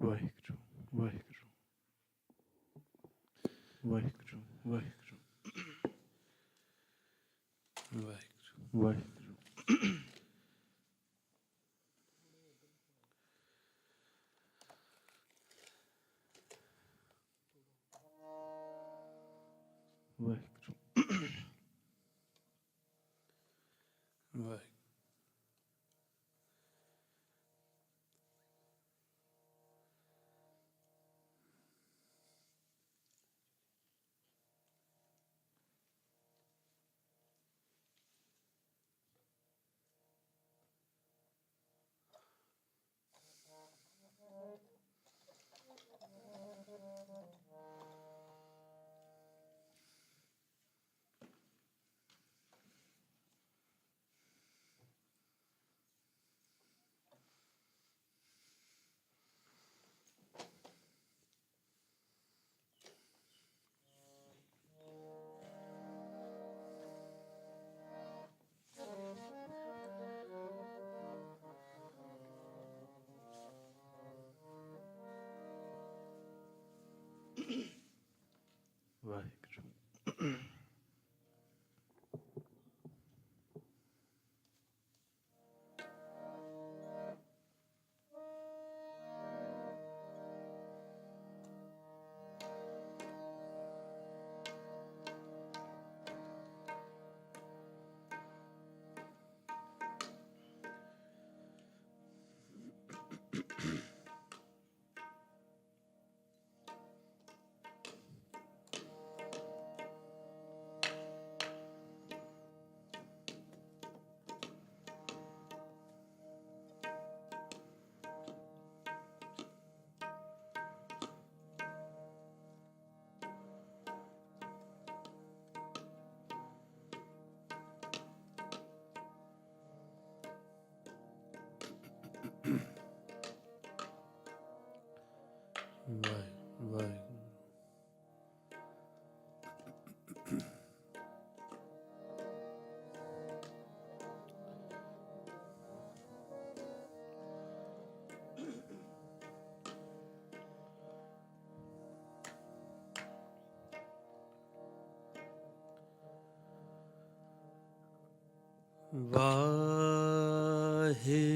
ਵਾਹਿਗੁਰੂ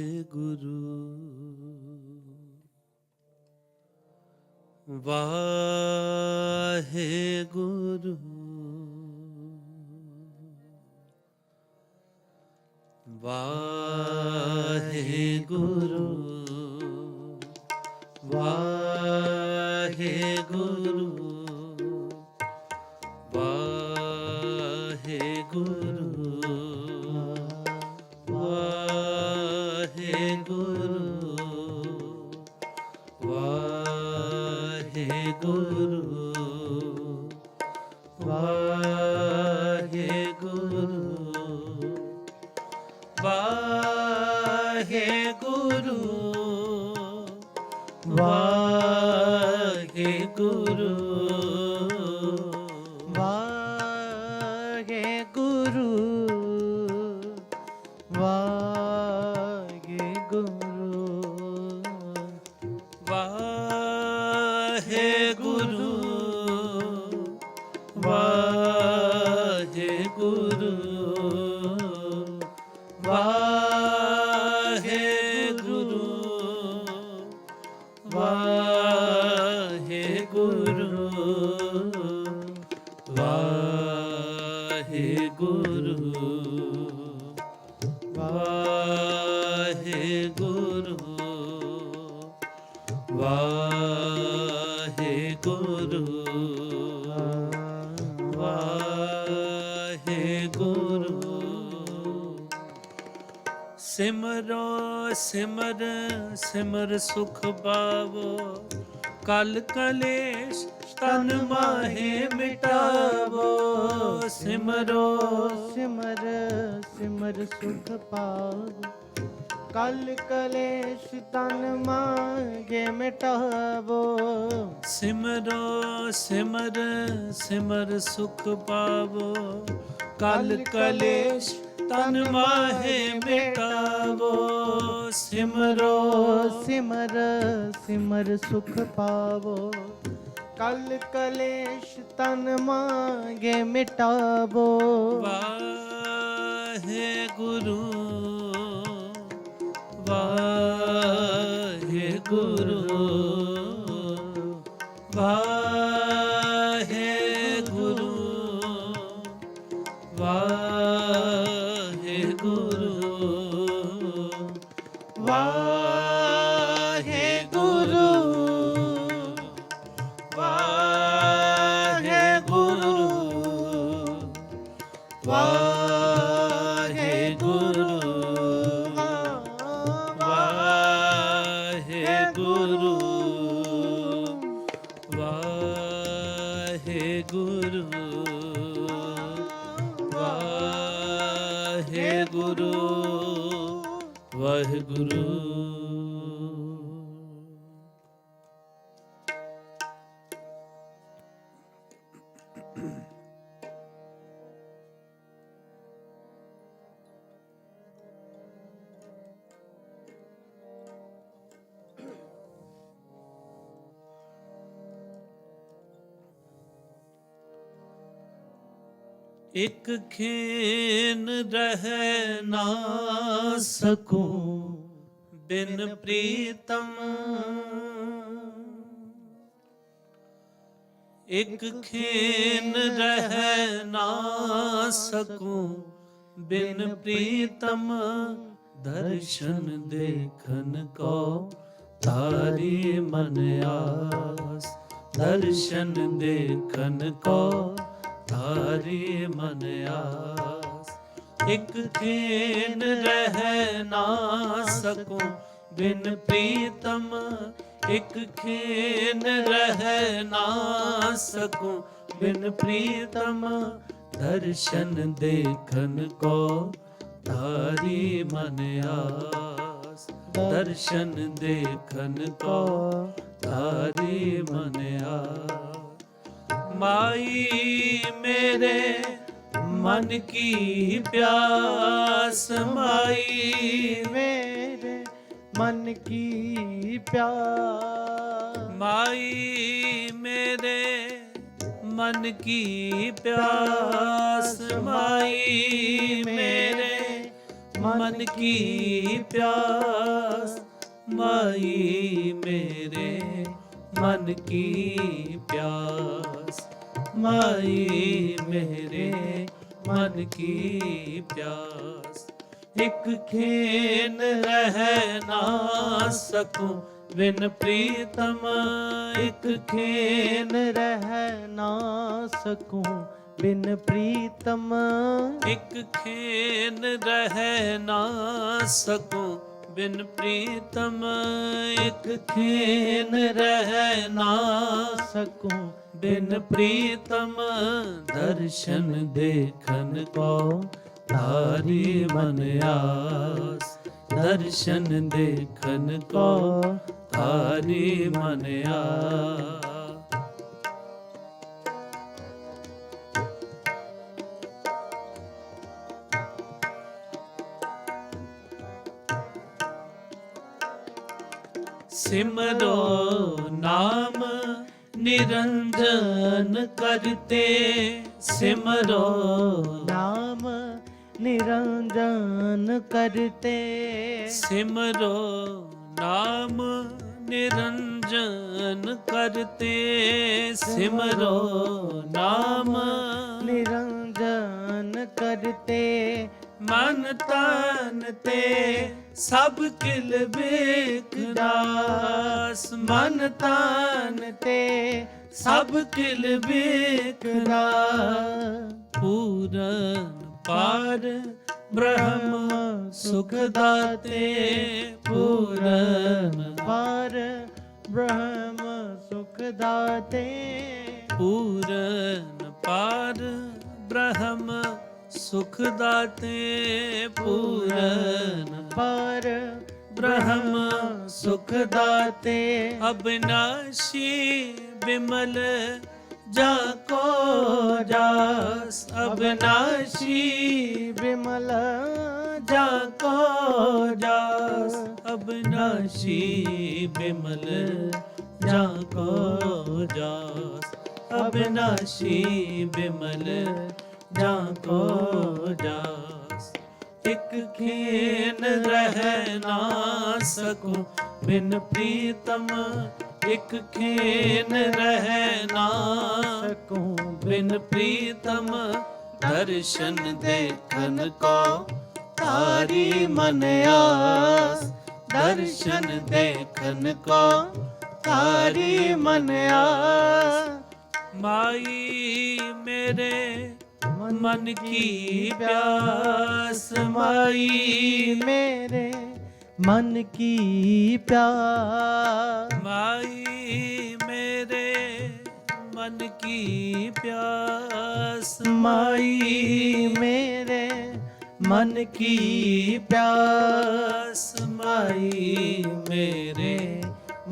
ਵਾਹਿਗੁਰੂ ਵਾਹਿਗੁਰੂ ਵਾਹਿਗੁਰੂ ਵਾਹਿਗੁਰੂ ਵਾਹਿਗੁਰੂ ਵਾਹਿਗੁਰੂ ਵਾਹਿਗੁਰੂ ਵਾਹਿਗੁਰੂ ਵਾਹਿਗੁਰੂ ਵਾਹਿਗੁਰੂ ਵਾਹਿਗੁਰੂ ਵਾਹਿਗੁਰੂ ਸਿਮਰੋ ਸਿਮਰ ਸਿਮਰ ਸੁਖ ਪਾਵੋ, ਕਲ ਕਲੇਸ਼ ਤਨ ਮਾਹੇ ਮਿਟਾਵੋ। ਸਿਮਰੋ ਸਿਮਰ ਸਿਮਰ ਸੁਖ ਪਾਵੋ, ਕਲ ਕਲੇਸ਼ ਤਨ ਮਾਹੇ ਮਿਟਾਵੋ। ਸਿਮਰੋ ਸਿਮਰ ਸਿਮਰ ਸੁਖ ਪਾਵੋ, ਕਲ ਕਲੇਸ਼ ਤਨ ਮਾਹੇ ਮਿਟਾਵੋ। ਸਿਮਰੋ ਸਿਮਰ ਸਿਮਰ ਸੁਖ ਪਾਵੋ। ਕਲ ਕਲੇਸ਼ ਤਨ ਮਾਂਗੇ ਮਿਟਾਵੋ। ਵਾਹਿਗੁਰੂ ਵਾਹਿਗੁਰੂ ਵਾਹਿਗੁਰੂ ਵਾਹਿਗੁਰੂ ਵਾਹਿਗੁਰੂ ਵਾਹਿਗੁਰੂ ਵਾਹਿਗੁਰੂ ਵਾਹਿਗੁਰੂ ਵਾਹਿਗੁਰੂ ਵਾਹਿਗੁਰੂ ਵਾਹਿਗੁਰੂ। ਇਕ ਖੇਨ ਰਹਿ ਨਾ ਸਕੂੰ ਬਿਨ ਪ੍ਰੀਤਮ। ਇਕ ਖੇਨ ਰਹਿ ਨਾ ਸਕੂੰ ਬਿਨ ਪ੍ਰੀਤਮ। ਦਰਸ਼ਨ ਦੇਖਨ ਕੋ ਤਾਰੀ ਮਨ ਆਸ। ਦਰਸ਼ਨ ਦੇਖਨ ਕੋ ਤਾਰੀ ਮਨ ਆਸ। ਇਕ ਖੇਨ ਰਹਿ ਨਾ ਸਕੂੰ ਬਿਨ ਪ੍ਰੀਤਮ। ਇਕ ਖੇਨ ਰਹਿ ਨਾ ਸਕੂੰ ਬਿਨ ਪ੍ਰੀਤਮ। ਦਰਸ਼ਨ ਦੇਖਨ ਕੋ ਤਾਰੀ ਮਨ ਆਸ। ਦਰਸ਼ਨ ਦੇਖਨ ਕੋ ਤਾਰੀ ਮਨ ਆਸ। ਮਾਈ ਮੇਰੇ ਮਨ ਕੀ ਪਿਆਸ। ਮਾਈ ਮੇਰੇ ਮਨ ਕੀ ਪਿਆਸ। ਮਾਈ ਮੇਰੇ ਮਨ ਕੀ ਪਿਆਸ। ਮਾਈ ਮੇਰੇ ਮਨ ਕੀ ਪਿਆਸ। ਮਾਈ ਮੇਰੇ ਮਨ ਕੀ ਪਿਆਸ। ਮਾਈ ਮੇਰੇ ਮਨ ਕੀ ਪਿਆਸ। ਇਕ ਖੇਨ ਰਹਿ ਨਾ ਸਕੂੰ ਬਿਨ ਪ੍ਰੀਤਮ। ਇਕ ਖੇਨ ਰਹਿ ਨਾ ਸਕੂੰ ਬਿਨ ਪ੍ਰੀਤਮ। ਇਕ ਖੇਨ ਰਹਿ ਨਾ ਸਕੂੰ ਬਿਨ ਪ੍ਰੀਤਮ। ਇਕ ਖੇਨ ਰਹਿ ਨਾ ਸਕੂੰ ਬਿਨ ਪ੍ਰੀਤਮ। ਦਰਸ਼ਨ ਦੇਖਨ ਕੋ ਤਾਰੀ ਮਨ ਆਸ। ਦਰਸ਼ਨ ਦੇਖਨ ਕੋ ਤਾਰੀ ਮਨ ਆਸ। ਸਿਮਰੋ ਨਾਮ ਨਿਰੰਜਨ ਕਰਤੇ। ਸਿਮਰੋ ਨਾਮ ਨਿਰੰਜਨ ਕਰਤੇ। ਸਿਮਰੋ ਨਾਮ ਨਿਰੰਜਨ ਕਰਤੇ। ਸਿਮਰੋ ਨਾਮ ਨਿਰੰਜਨ ਕਰਤੇ। ਮਨ ਤਨ ਤੇ ਸਭ ਕਿਲ ਵੇਖਦਾਸ। ਮਨ ਤਨ ਤੇ ਸਭ ਕਿਲ ਵੇਖਦਾ। ਪੂਰਨ ਪਾਰ ਬ੍ਰਹਮ ਸੁਖ ਦਾਤੇ। ਪੂਰਨ ਪਾਰ ਬ੍ਰਹਮ ਸੁਖ ਦਾਤੇ। ਪੂਰਨ ਪਾਰ ਬ੍ਰਹਮ ਸੁਖ ਦਾਤੇ। ਪੂਰਨ ਪਾਰ ਬ੍ਰਹਮ ਸੁਖ ਦਾਤੇ। ਅਬਿਨਾਸ਼ੀ ਬਿਮਲ जाको जास अविनाशी विमल जाको जास अविनाशी विमल जाको जास अविनाशी विमल जाको जास एक खेन रह ना सको बिन प्रीतम एक खेन रह ना सकूं बिन प्रीतम दर्शन देखन को तारी मन आस दर्शन देखन को तारी मन आस माई मेरे मन की प्यास माई मेरे मन की प्यास माई मेरे मन की प्यास माई मेरे मन की प्यास माई मेरे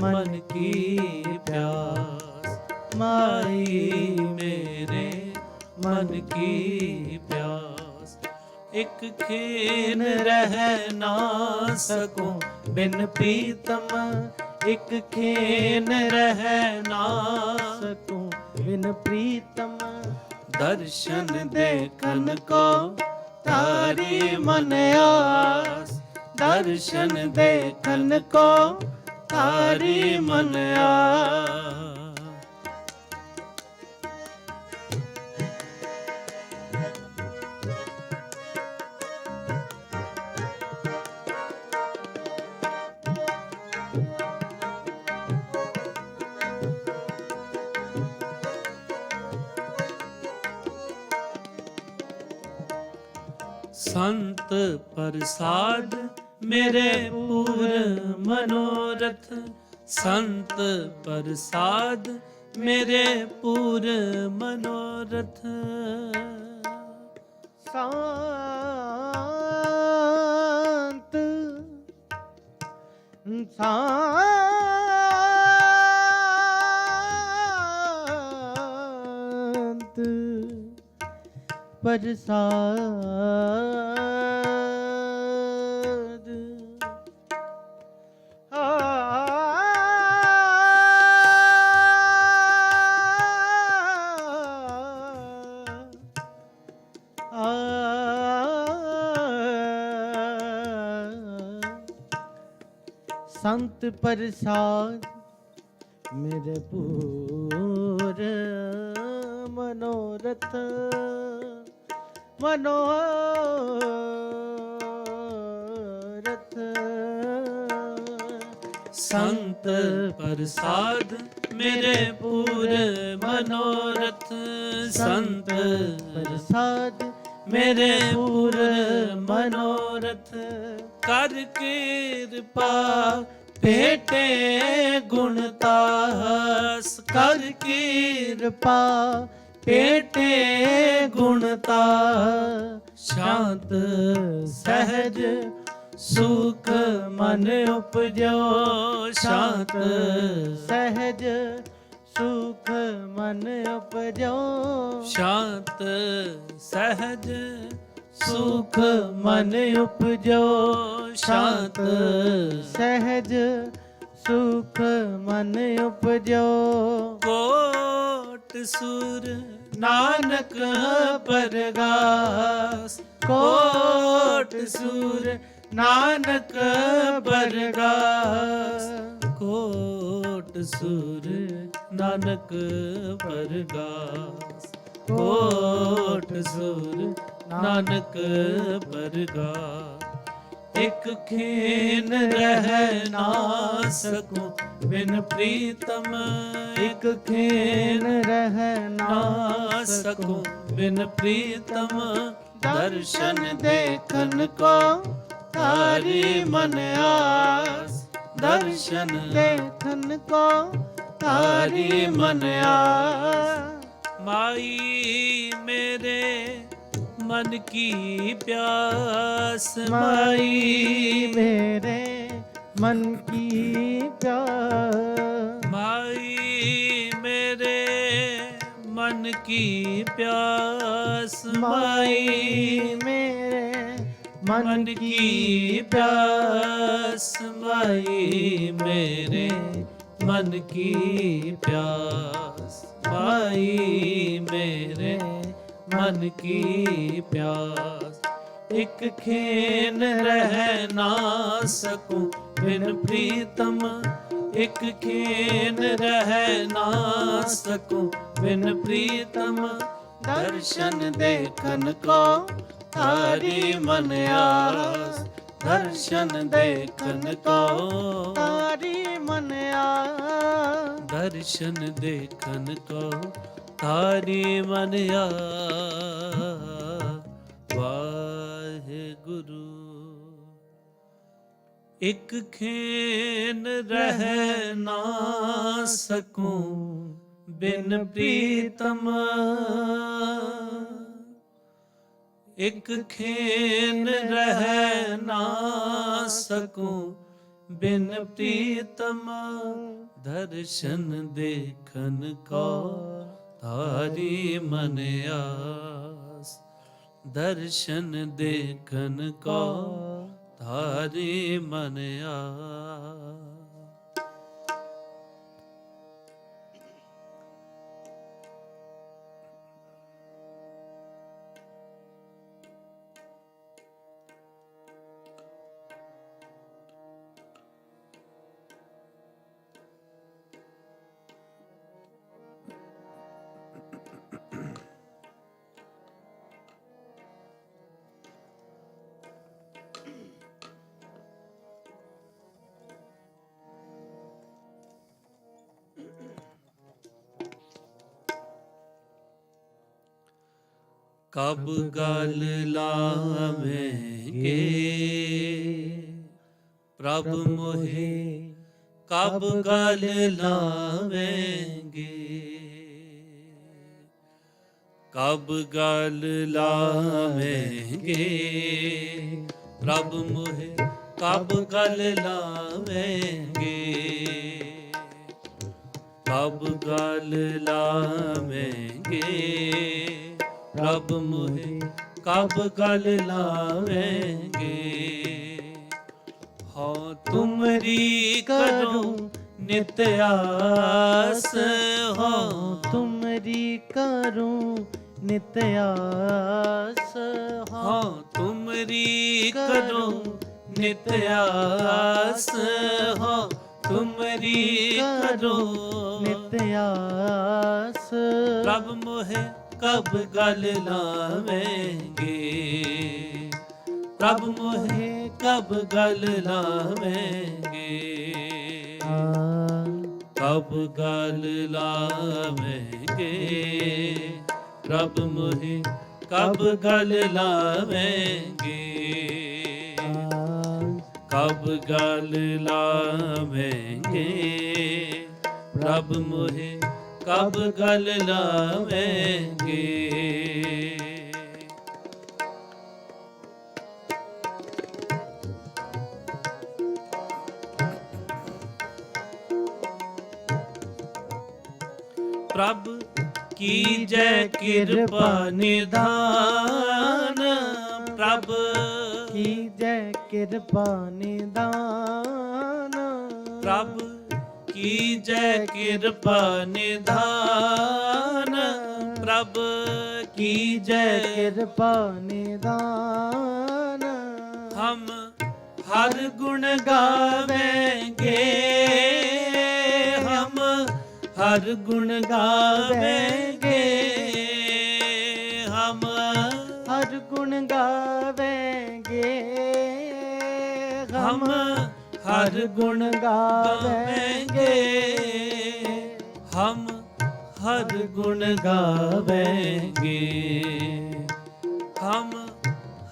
मन की प्यास माई मेरे मन की प्यास एक खेन रह ना सकूं बिन प्रीतम एक खेन रह ना सकूं बिन प्रीतम दर्शन देखन को तारी मन आस दर्शन देखन को तारी मन आस संत प्रसाद मेरे पूर मनोरथ संत प्रसाद मेरे पूर मनोरथ शांत शांत प्रसाद संत प्रसाद मेरे पूर मनोरथ मनोरथ संत प्रसाद मेरे पूर मनोरथ संत प्रसाद मेरे पूर मनोरथ कर कृपा भेटे गुणतास कर कृपा पेटे गुणता शांत सहज सुख मन उपजो शांत सहज सुख मन उपजो शांत सहज सुख मन उपजो शांत सहज सुख मन उपजो कोट सुर नानक परगास कोट सुर नानक परगास कोट सुर नानक परगास कोट सुर नानक परगास एक खेन रह ना सकूं बिन प्रीतम एक खेन रह ना सकूं बिन प्रीतम दर्शन देखन को तारी मन आस दर्शन देखन को तारी मन आस माई मेरे मन की प्यास माई मेरे मन की प्यास माई मेरे मन की प्यास माई मेरे मन की प्यास, माई मेरे मन की प्यास, माई मेरे मन की प्यास। एक खेन रह ना सकूं बिन प्रीतम, एक खेन रह ना सकूं बिन प्रीतम। दर्शन देखन को तारी मन आस, दर्शन देखन को तारी मन आस, दर्शन देखन को तारी मन आस। वाहेगुरु। एक खेन रह ना सकूं बिन प्रीतम, एक खेन रह ना सकूं बिन प्रीतम। दर्शन देखन को तारी मन आस, दर्शन देखन को तारी मन आस। कब गल लावेंगे प्रभ मोहे, कब गल लावेंगे, कब गल लावेंगे प्रभ मोहे, कब गल लावेंगे, कब गल लावेंगे प्रभ मोहे, कब गल लावेंगे। हो तुमरी करूं नित आस, हो तुमरी करूं नित आस, हो तुमरी करूं नित आस, हो तुमरी करूं नित आस। प्रभ मोहे कब गल लावेंगे, प्रभ मोहे कब गल लावेंगे, कब गल लावेंगे प्रभ मोहे, कब गल लावेंगे, कब गल लावेंगे प्रभ मोहे, कब गल लावेंगे। प्रभ की जय कृपा निधान, प्रभ की जय कृपा निधान, प्रभ की जय कृपा निधान, प्रभ की जय कृपा निधान। हम हर गुण गावेंगे, हम हर गुण गावेंगे, हम हर गुण गावेंगे, हम हर गुण गावेंगे, हम हर गुण गावेंगे, हम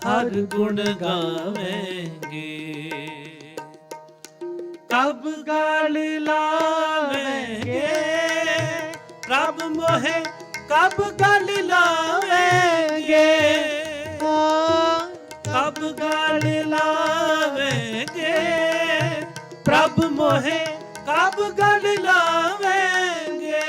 हर गुण गावेंगे। कब गल लावेंगे प्रभ मोहे, कब गल लावेंगे, कब गल लावेंगे प्रभ मोहे, कब गल लावेंगे।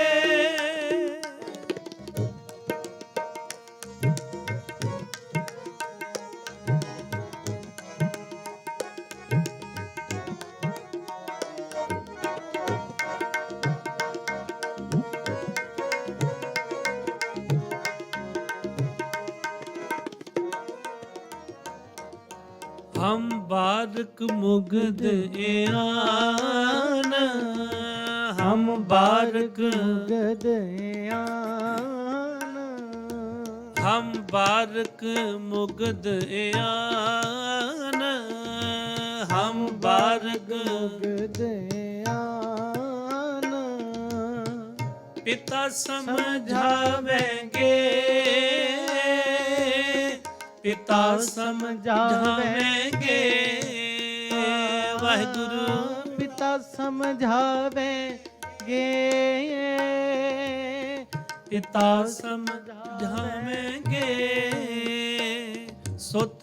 बारक मुग्ध आन, हम बारक मुग्ध आन, हम बारक मुग्ध आन, हम बारक मुग्ध आन। पिता समझावेंगे, पिता समझावेंगे, वाहिगुरु पिता समझावेंगे, पिता समझावेंगे। सुत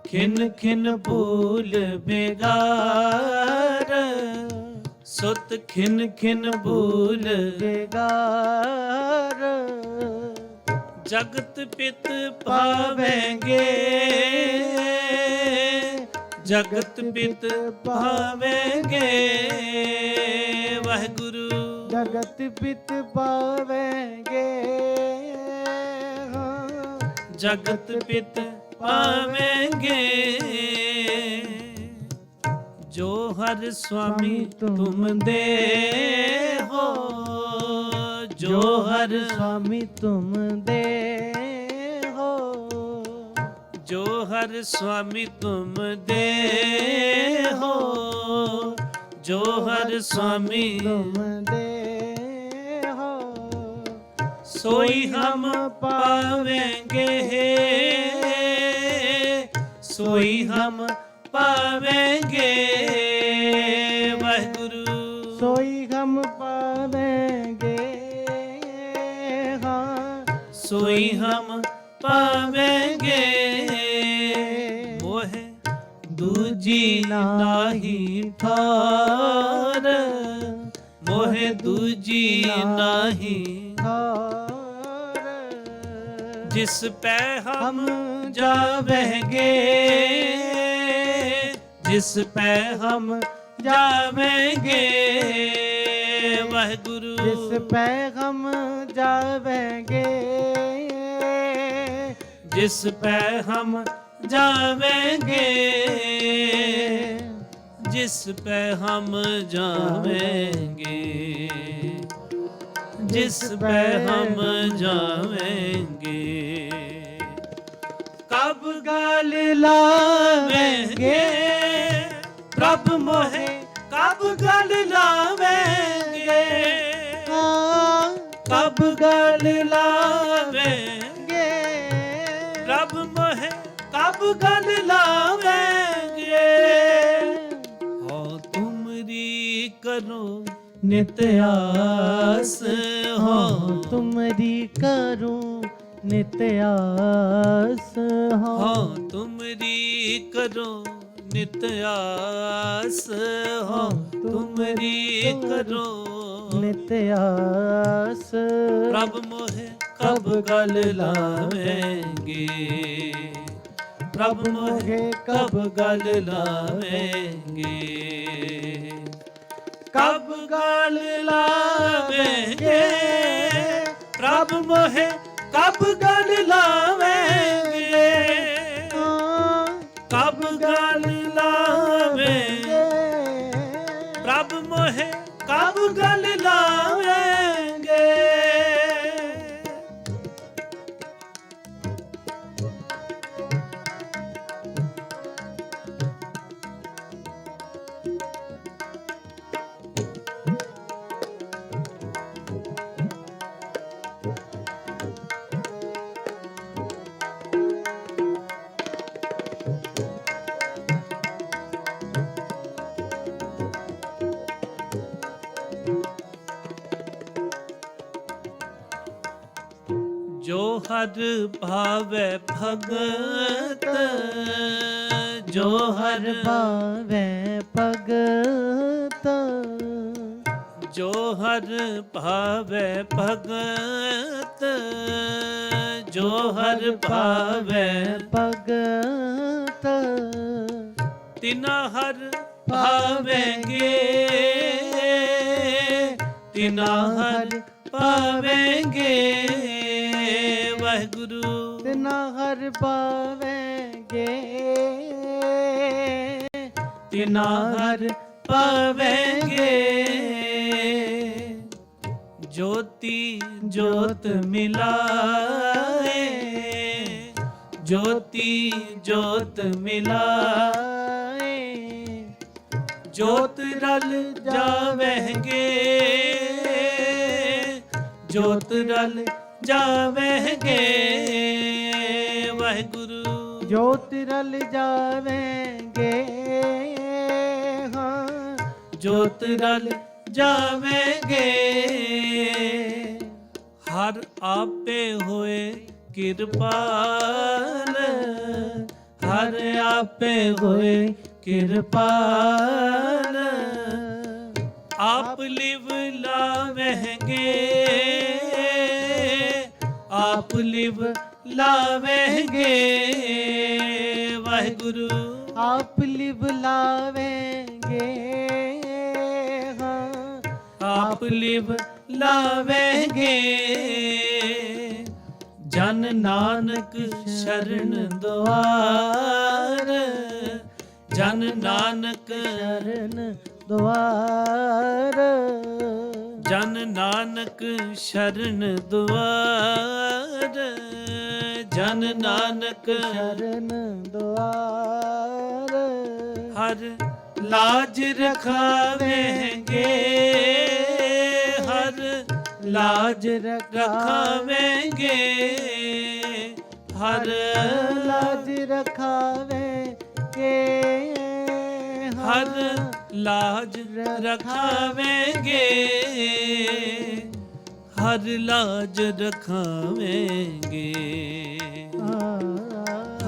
खिन खिन भूल बेगार, सुत खिन खिन भूल बेगार। जगत पित पावेंगे, जगत पित पावेंगे, वाहिगुरु जगत पित पावेंगे, जगत पित पावेंगे। जो हर स्वामी तुम दे हो, जो हर स्वामी तुम दे हो, जो हर स्वामी तुम दे हो, जो हर स्वामी तुम दे हो, सोई हम पावेंगे, सोई हम पावेंगे, वाहिगुरु सोई हम पावेंगे, हाँ सोई हम पावेंगे। मोह दूजी नाही ठार, मोह दूजी नाही, और जिस पे हम जावेंगे, जिस पे हम जावेंगे, वाहिगुरु जिस पे हम जावेंगे, जिस पे हम जावेंगे, जिस पे हम जावेंगे, जिस पे हम जावेंगे। कब गाल लावेंगे प्रभु मोहे, कब गाल लावेंगे, हाँ कब गाल लावेंगे प्रभु मोहे, कब गाल लावेंगे। हो तुमरी करो नित आस, हो तुमरी करूं नित आस, हो हो तुमरी करो नित आस, हो तुमरी करो नित आस। प्रभु मोहे कब गल लावेंगे, प्रभु मोहे कब गल लावेंगे, कब गल लावेंगे प्रभु मोहे, कब गल लावेंगे, कब गल लावेंगे प्रभु मोहे, कब गल लावेंगे। जो हर भावे भगत, जो हर भावे भगत, जो हर भावे भगत, जो हर भावे भगत, तिना हर भावेंगे, तिना हर पावेंगे, वाहिगुरु तिना हर पावेंगे, तिना हर पावेंगे। ज्योति ज्योत मिलाए, ज्योति ज्योत मिलाए, ज्योत रल जावेंगे, ज्योत रल जावेंगे। वाहिगुरु ज्योत रल जावेंगे, हाँ ज्योत रल जावेंगे। हर आपे होए किरपाल, हर आपे होए किरपाल। आप लिव लावेंगे, आप लिव लावेंगे। वाहिगुरु आप लिव लावेंगे, हाँ आप लिव लावेंगे। जन नानक शरण द्वार, जन नानक शरण द्वार, जन नानक शरण द्वार, जन नानक शरण द्वार। हर लाज रखावेंगे, हर लाज रखावेंगे। हर लाज रखावेंगे, हर लाज रखावेंगे, हर लाज रखावेंगे,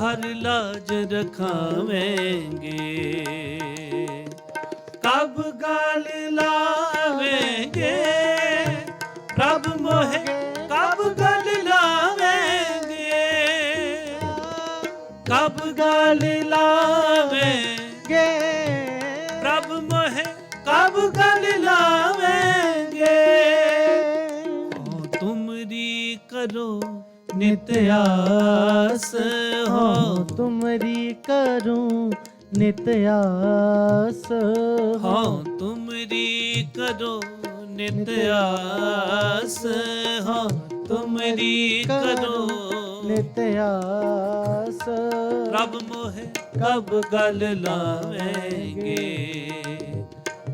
हर लाज रखावेंगे। कब गाल लावेंगे प्रभ मोहे, कब गाल लावेंगे, कब गाल लावेंगे प्रभ मोहे, कब गाल लावेंगे। तुमरी करो नित आस, हो तुमरी करूं नित आस, हो तुमरी करो नित आस, हो तुमरी करो नित आस। प्रभ मोहे कब गल लावेंगे,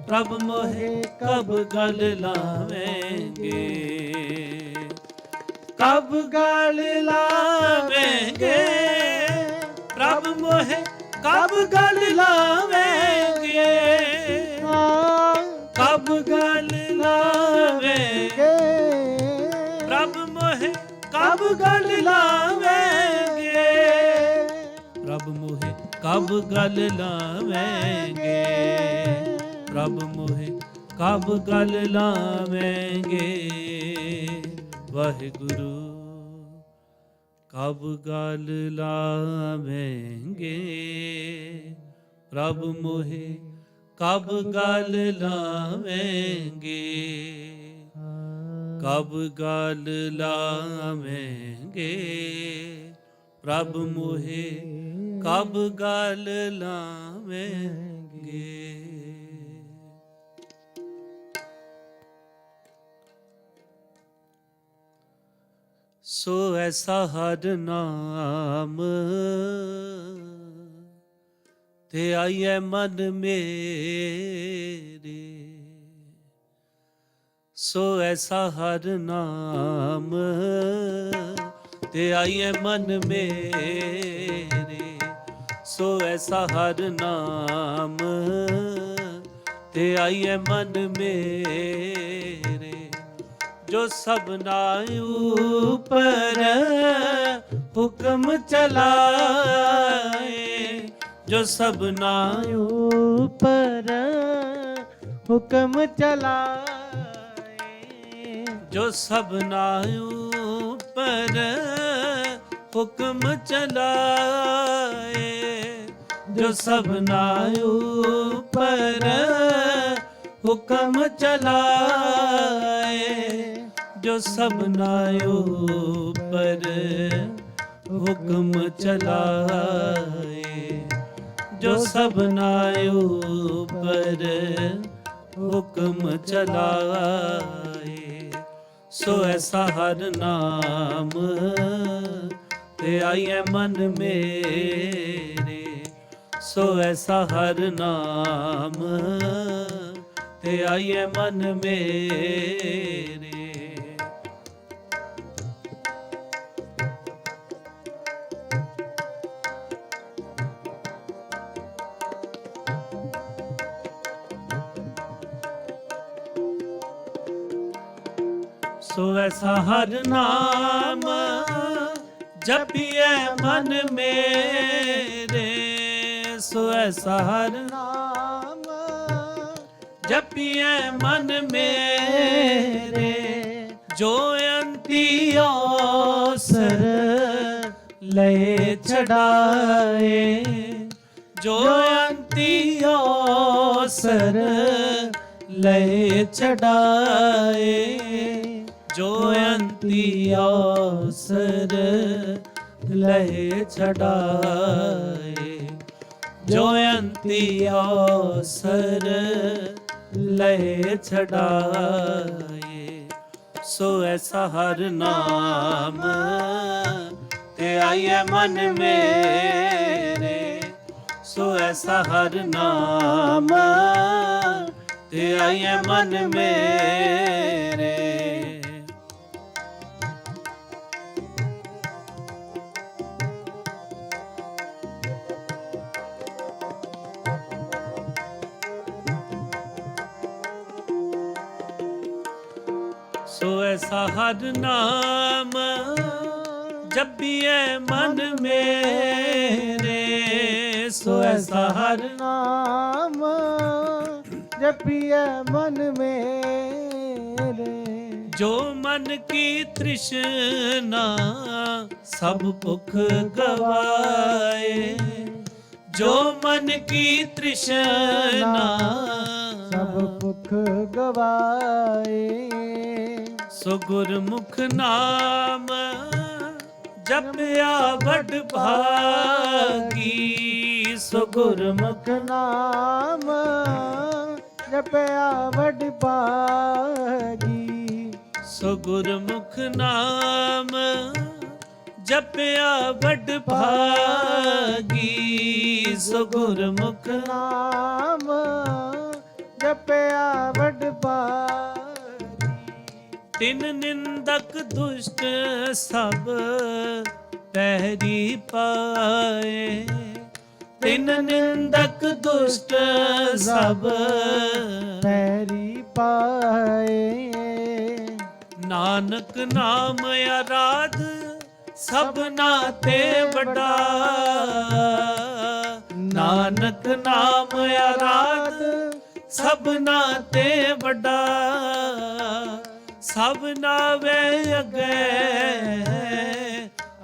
प्रभ मोहे कब गल लावेंगे, कब गल लावेंगे प्रभ मोहे, कब गल लावेंगे, कब गल लावेंगे प्रभ मोहे, कब गल लावेंगे, प्रभ मोहे कब गल लावेंगे, प्रभ मोहे कब गल लावेंगे। वाहिगुरु कब गल लावेंगे प्रभ मोहे, कब गल लावेंगे, कब गल लावेंगे प्रभ मोहे, कब गल लावेंगे। सो ऐसा हर नाम ते आइए मन मेरे, सो ऐसा हर नाम ते आइए मन मेरे, सो ऐसा हर नाम ते आइए मन मेरे। जो सबना ऊपर हुक्म चलाए, जो सबना ऊपर हुक्म चलाए, जो सबना ऊपर हुक्म चलाए, जो सबना ऊपर हुक्म चलाए, जो सबना ऊपर हुक्म चलाए, जो सबना ऊपर हुक्म चलाए। सो ऐसा हर नाम ते आइए मन मेरे। सो ऐसा हर नाम ते आइए मन मेरे। सो ऐसा हर नाम जपिए मन मेरे। सो ऐसा हर नाम जपिए मन मेरे। जो अंती अवसर लय छड़ाए। जो अंती अवसर लय चढ़ाए। जो अंती अवसर लय चढ़ाए। जो अंती अवसर लय चढ़ाए। सो ऐसा हर नाम ते आइए मन मेरे। सो ऐसा हर नाम ते आइए मन मेरे। सो ऐसा हर नाम जपिए मन मेरे। सो ऐसा हर नाम जपिए मन मेरे। जो मन की तृष्णा सब भुख गवाए। जो मन की तृष्णा सब भुख गवाए। सो गुरमुख नाम जपया बड़ भागी। सो गुरमुख नाम जपया बड़ भागी। सो गुरमुख नाम जपया बड़ भागी। सो गुरमुख नाम जपया बड़ भागी। तिन निंदक दुष्ट सब पैरी पाए। तिन निंदक दुष्ट सब पैरी पाए। नानक नाम आराध सबना ते बड़ा। नानक नाम आराध सबना ते बड़ा। सबना वे अगे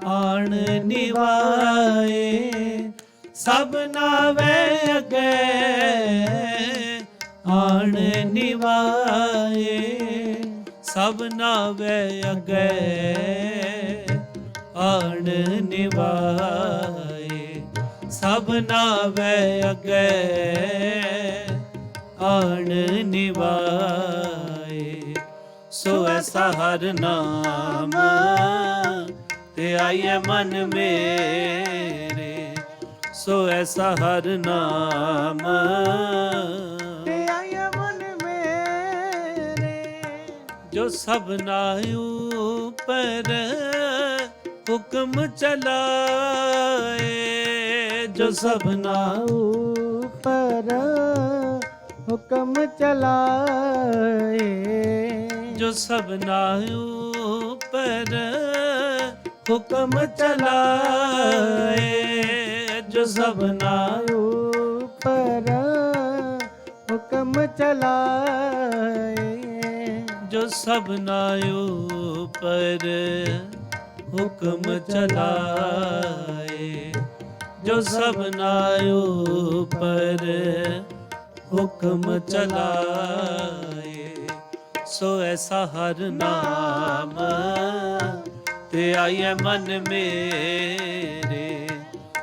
आण निवाए। सबना वे अगे आण निवाए। सबना वे अगे आण निवाए। सबना वे अगे आण निवाए। सो ऐसा हर नाम ते आइए मन मेरे। सो ऐसा हर नाम ते आइए मन मेरे। जो सबना ऊपर हुक्म चलाए। जो सबना ऊपर हुक्म चलाए। जो सबना ऊपर हुक्म चलाए। जो सबना ऊपर हुक्म चलाए। जो सबना ऊपर हुक्म चलाए। जो सबना ऊपर हुक्म चलाए। सो ऐसा हर नाम ते आइए मन मेरे।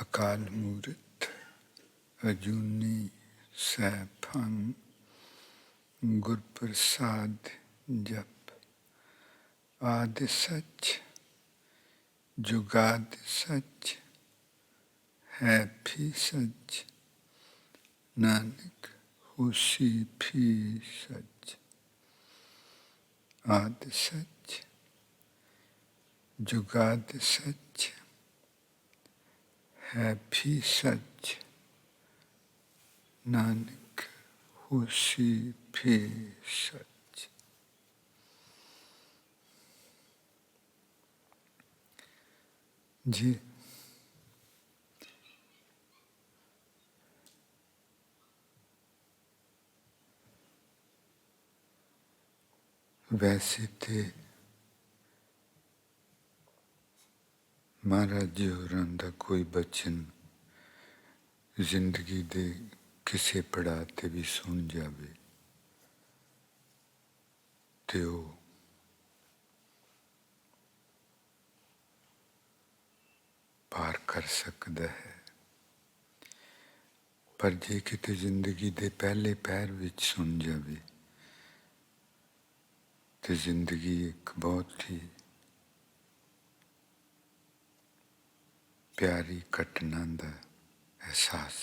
Akal Murit, Ajuni Saphang, Gur Prasad Jap, Adi Sach, Jugad Sach, Happy Sach, Nanak Husi Phi Sach, Adi Sach, Jugad Sach, Happy Sach, Nanak Husi Phi Sach. जी वैसे थे महाराज जी होरां दा कोई बचन जिंदगी दे किसे पड़ाव ते भी सुन जावे ते ओ पार कर सकदा है। पर जे किते जिंदगी दे पहले पैर विच सुन जावे तो जिंदगी एक बहुत ही प्यारी घटना का एहसास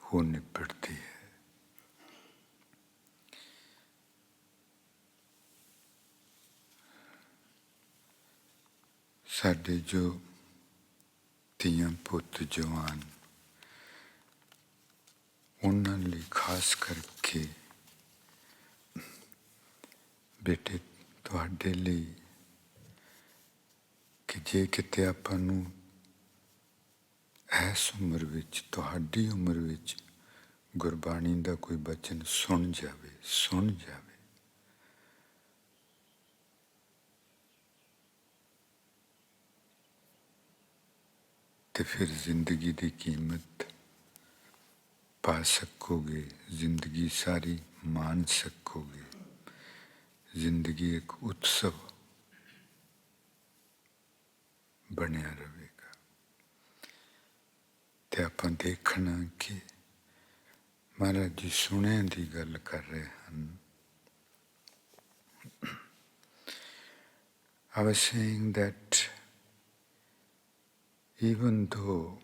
हो निपटती है। साडे जो तियां पुत जवान उन्हां लई खास करके बेटे तुहाडे लई कि जे किते आपां नूं इस उम्र विच तुहाडी उम्र विच गुरबाणी दा कोई बचन सुन जावे तो फिर जिंदगी की कीमत पा सकोगे, जिंदगी सारी मान सकोगे। जिंदगी एक उत्सव बनया रहेगा। ते आपां देखना कि महाराज जी सुने की गल कर रहे हैं। I was saying that even though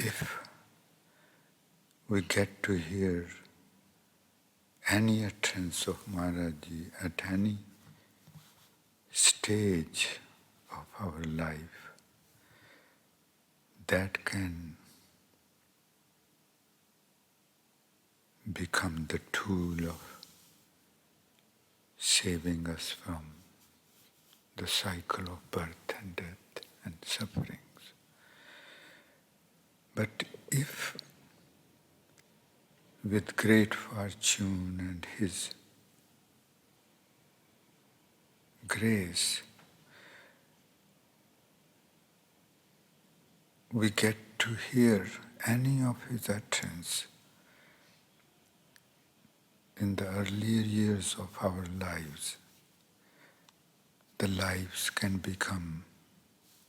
if we get to hear any utterance of Maharaj Ji at any stage of our life, that can become the tool of saving us from the cycle of birth and death and sufferings. But if with great fortune and His grace we get to hear any of His utterance in the earlier years of our lives, the lives can become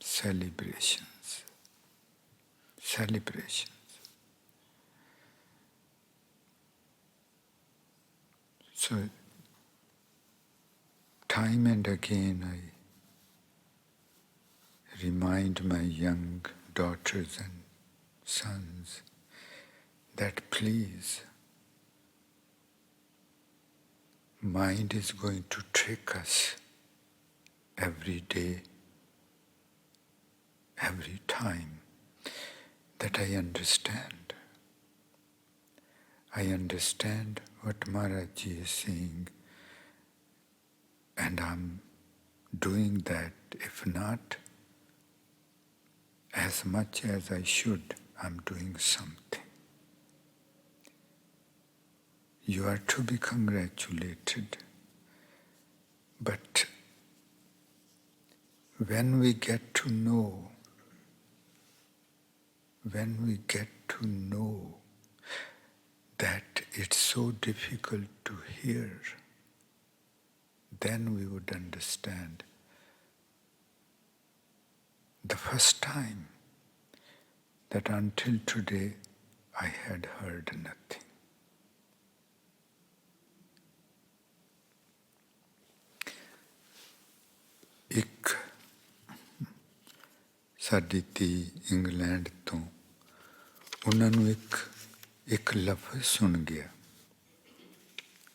celebrations. So, time and again I remind my young daughters and sons that please, mind is going to trick us every day, every time. That I understand. I understand what Maharaj Ji is saying, and I'm doing that. If not as much as I should, I'm doing something. You are to be congratulated, but when we get to know, that it's so difficult to hear, then we would understand. The first time that until today I had heard nothing. ਇੱਕ ਸਾਡੀ ਧੀ England ਤੋਂ, ਉਹਨਾਂ ਨੂੰ ਇੱਕ ਲਫ਼ਜ਼ ਸੁਣ ਗਿਆ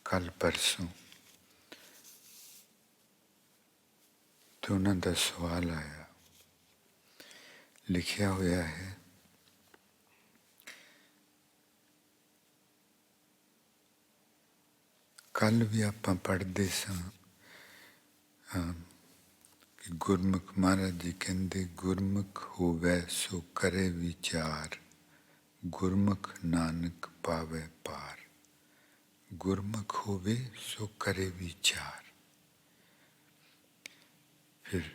ਕੱਲ ਪਰਸੋਂ, ਤੇ ਉਹਨਾਂ ਦਾ ਸਵਾਲ ਆਇਆ, ਲਿਖਿਆ ਹੋਇਆ ਹੈ, ਕੱਲ ਵੀ ਆਪਾਂ ਪੜ੍ਹਦੇ ਸਾਂ ਕਿ ਗੁਰਮੁਖ ਮਹਾਰਾਜ ਜੀ ਕਹਿੰਦੇ, ਗੁਰਮੁਖ ਹੋਵੇ ਸੋ ਕਰੇ ਵਿਚਾਰ, ਗੁਰਮੁਖ ਨਾਨਕ ਪਾਵੇ ਪਾਰ। ਗੁਰਮੁਖ ਹੋਵੇ ਸੋ ਕਰੇ ਵਿਚਾਰ। ਫਿਰ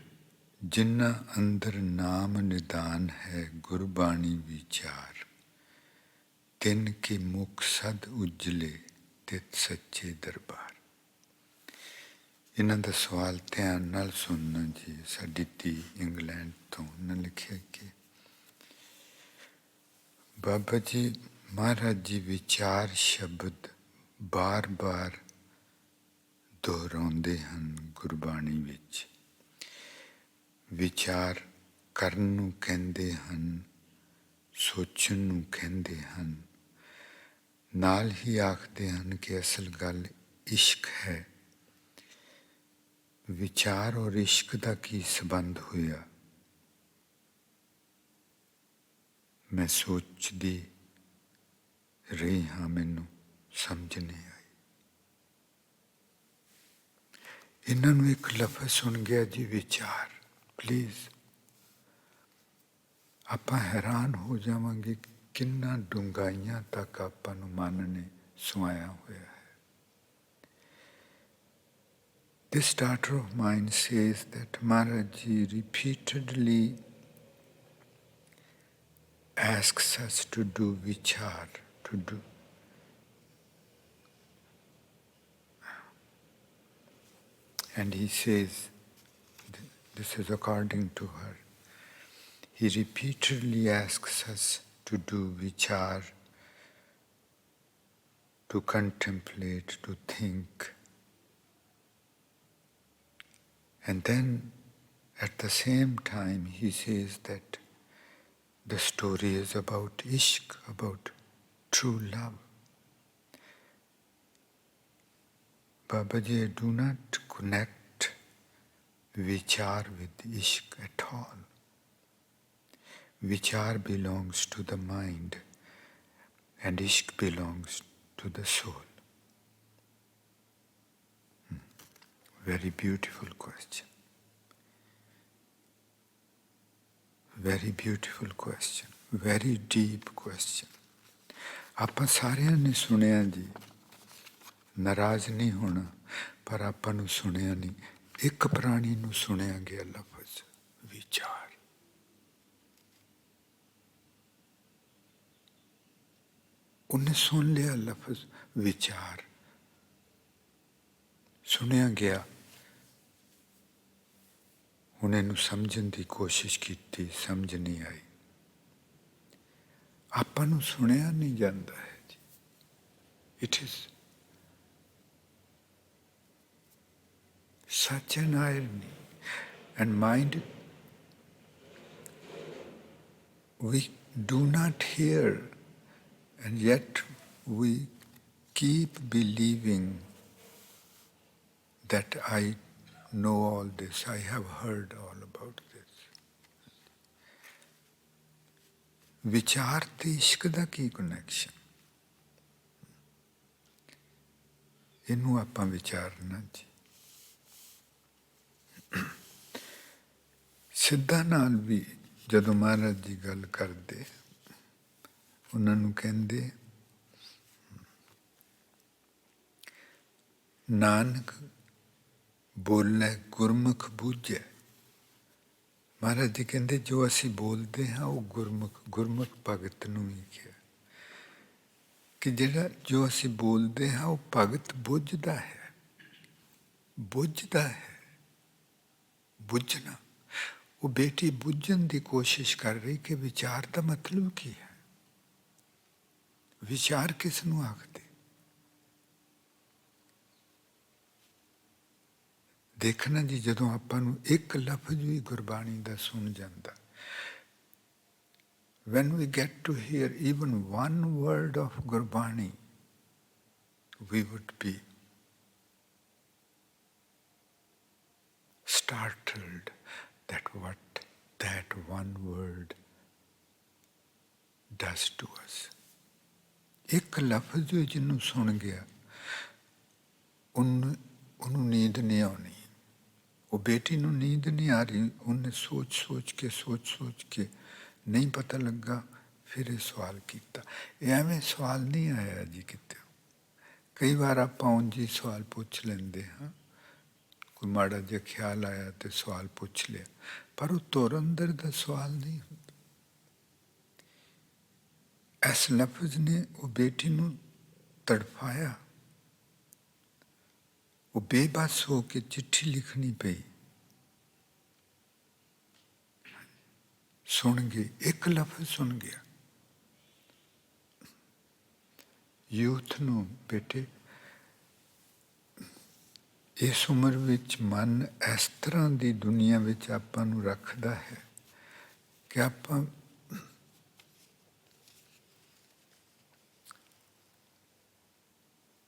ਜਿਨ੍ਹਾਂ ਅੰਦਰ ਨਾਮ ਨਿਦਾਨ ਹੈ, ਗੁਰਬਾਣੀ ਵਿਚਾਰ, ਤਿਨ ਕੀ ਮੁਖ ਸਦ ਉਜਲੇ, ਤਿਤ ਸੱਚੇ ਦਰਬਾਰ। ਇਹਨਾਂ ਦਾ ਸਵਾਲ ਧਿਆਨ ਨਾਲ ਸੁਣਨਾ ਜੀ। ਸਾਡੀ ਧੀ ਇੰਗਲੈਂਡ ਤੋਂ, ਉਹਨਾਂ ਲਿਖਿਆ ਕਿ ਬਾਬਾ ਜੀ ਮਹਾਰਾਜ ਜੀ ਵਿਚਾਰ ਸ਼ਬਦ ਬਾਰ-ਬਾਰ ਦੁਹਰਾਉਂਦੇ ਹਨ ਗੁਰਬਾਣੀ ਵਿੱਚ। ਵਿਚਾਰ ਕਰਨ ਨੂੰ ਕਹਿੰਦੇ ਹਨ, ਸੋਚਣ ਨੂੰ ਕਹਿੰਦੇ ਹਨ, ਨਾਲ ਹੀ ਆਖਦੇ ਹਨ ਕਿ ਅਸਲ ਗੱਲ ਇਸ਼ਕ ਹੈ। ਵਿਚਾਰ ਔਰ ਇਸ਼ਕ ਦਾ ਕੀ ਸੰਬੰਧ ਹੋਇਆ? ਮੈਂ ਸੋਚਦੀ ਰਹੀ ਹਾਂ, ਮੈਨੂੰ ਸਮਝ ਨਹੀਂ ਆਈ। ਇਹਨਾਂ ਨੂੰ ਇੱਕ ਲਫ਼ਜ਼ ਸੁਣ ਗਿਆ ਜੀ, ਵਿਚਾਰ। ਪਲੀਜ਼, ਆਪਾਂ ਹੈਰਾਨ ਹੋ ਜਾਵਾਂਗੇ ਕਿੰਨਾ ਡੂੰਘਾਈਆਂ ਤੱਕ ਆਪਾਂ ਨੂੰ ਮਨ ਨੇ ਸੁਆਇਆ ਹੋਇਆ ਹੈ। This daughter of mine says that Maharaj Ji repeatedly asks us to do vichar, to do. And he says, this is according to her, he repeatedly asks us to do vichar, to contemplate, to think. And then at the same time he says that the story is about ishq, about true love. Babaji, I do not connect vichar with ishq at all. Vichar belongs to the mind and ishq belongs to the soul. Very beautiful question. Very beautiful question. Very deep question. ਆਪਾਂ ਸਾਰਿਆਂ ਨੇ ਸੁਣਿਆ ਜੀ, ਨਾਰਾਜ਼ ਨਹੀਂ ਹੋਣਾ, ਪਰ ਆਪਾਂ ਨੂੰ ਸੁਣਿਆ ਨਹੀਂ। ਇੱਕ ਪ੍ਰਾਣੀ ਨੂੰ ਸੁਣਿਆ ਗਿਆ ਲਫ਼ਜ਼ ਵਿਚਾਰ। ਉਹਨੇ ਸੁਣ ਲਿਆ ਲਫ਼ਜ਼ ਵਿਚਾਰ, ਸੁਣਿਆ ਗਿਆ। ਹੁਣ ਇਹਨੂੰ ਸਮਝਣ ਦੀ ਕੋਸ਼ਿਸ਼ ਕੀਤੀ, ਸਮਝ ਨਹੀਂ ਆਈ। ਆਪਾਂ ਨੂੰ ਸੁਣਿਆ ਨਹੀਂ ਜਾਂਦਾ ਹੈ ਜੀ। It is such an irony. And mind, we do not hear, and yet we keep believing that I know all this, I have heard all about this. ਵਿਚਾਰ ਤੇ ਇਸ਼ਕ ਦਾ ਕੀ ਕਨੈਕਸ਼ਨ? ਇਹਨੂੰ ਆਪਾਂ ਵਿਚਾਰਨਾ ਜੀ। ਸਿੱਧਾ ਨਾਲ ਵੀ ਜਦੋਂ ਮਹਾਰਾਜ ਜੀ ਗੱਲ ਕਰਦੇ, ਉਹਨਾਂ ਨੂੰ ਕਹਿੰਦੇ, ਨਾਨਕ ਬੋਲੇ ਗੁਰਮੁਖ ਬੂਝੈ, ਮਹਾਰਾਜ ਜੀ ਕਹਿੰਦੇ ਜੋ ਅਸੀਂ ਬੋਲਦੇ ਹਾਂ ਉਹ ਗੁਰਮੁਖ ਭਗਤ ਨੂੰ ਵੀ ਕਿਹਾ ਕਿ ਜਿਹੜਾ ਜੋ ਅਸੀਂ ਬੋਲਦੇ ਹਾਂ ਉਹ ਭਗਤ ਬੁੱਝਦਾ ਹੈ, ਬੁੱਝਦਾ ਹੈ, ਬੁੱਝਣਾ। ਉਹ ਬੇਟੀ ਬੁੱਝਣ ਦੀ ਕੋਸ਼ਿਸ਼ ਕਰ ਰਹੀ ਕਿ ਵਿਚਾਰ ਦਾ ਮਤਲਬ ਕੀ ਹੈ, ਵਿਚਾਰ ਕਿਸ ਨੂੰ ਆਖਦੇ। ਦੇਖਣਾ ਜੀ, ਜਦੋਂ ਆਪਾਂ ਨੂੰ ਇੱਕ ਲਫ਼ਜ਼ ਵੀ ਗੁਰਬਾਣੀ ਦਾ ਸੁਣ ਜਾਂਦਾ, when we get to hear even one word of Gurbani, we would be startled that what that one word does to us. ਇੱਕ ਲਫ਼ਜ਼ ਜਿਹਨੂੰ ਸੁਣ ਗਿਆ ਉਹਨੂੰ ਨੀਂਦ ਨਹੀਂ ਆਉਣੀ। ਉਹ ਬੇਟੀ ਨੂੰ ਨੀਂਦ ਨਹੀਂ ਆ ਰਹੀ, ਉਹਨੇ ਸੋਚ ਸੋਚ ਕੇ ਨਹੀਂ ਪਤਾ ਲੱਗਾ, ਫਿਰ ਇਹ ਸਵਾਲ ਕੀਤਾ। ਇਹ ਐਵੇਂ ਸਵਾਲ ਨਹੀਂ ਆਇਆ ਜੀ ਕਿਤੇ। ਕਈ ਵਾਰ ਆਪਾਂ ਉਂਝ ਹੀ ਸਵਾਲ ਪੁੱਛ ਲੈਂਦੇ ਹਾਂ, ਕੋਈ ਮਾੜਾ ਜਿਹਾ ਖਿਆਲ ਆਇਆ ਤੇ ਸਵਾਲ ਪੁੱਛ ਲਿਆ, ਪਰ ਉਹ ਤੁਰ ਅੰਦਰ ਦਾ ਸਵਾਲ ਨਹੀਂ ਹੁੰਦਾ। ਇਸ ਲਫ਼ਜ਼ ਨੇ ਉਹ ਬੇਟੀ ਨੂੰ ਤੜਫਾਇਆ। ਉਹ ਬੇਬਸ ਹੋ ਕੇ ਚਿੱਠੀ ਲਿਖਣੀ ਪਈ। ਸੁਣ ਗਏ, ਇੱਕ ਲਫ਼ਜ਼ ਸੁਣ ਗਿਆ। ਯੂਥ ਨੂੰ ਬੇਟੇ, ਇਸ ਉਮਰ ਵਿੱਚ ਮਨ ਇਸ ਤਰ੍ਹਾਂ ਦੀ ਦੁਨੀਆ ਵਿੱਚ ਆਪਾਂ ਨੂੰ ਰੱਖਦਾ ਹੈ ਕਿ ਆਪਾਂ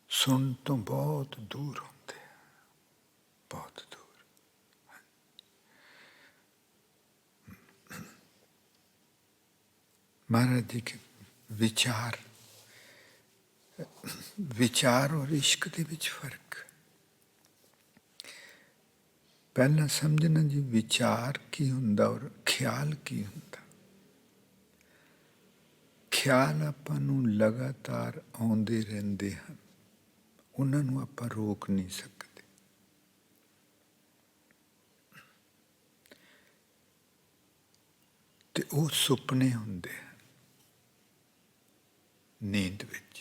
ਸੁਣ ਤੋਂ ਬਹੁਤ ਦੂਰ ਹੁੰਦੇ, ਬਹੁਤ ਦੂਰ। महाराज जी के विचार और इश्क के विच फर्क। पहला समझना जी विचार की हुंदा और ख्याल की हुंदा। ख्याल आपां नूं लगातार आउंदे रहिंदे हन, उन्हां नूं आपां रोक नहीं सकते। ते वो सुपने हुंदे हैं नींद विच।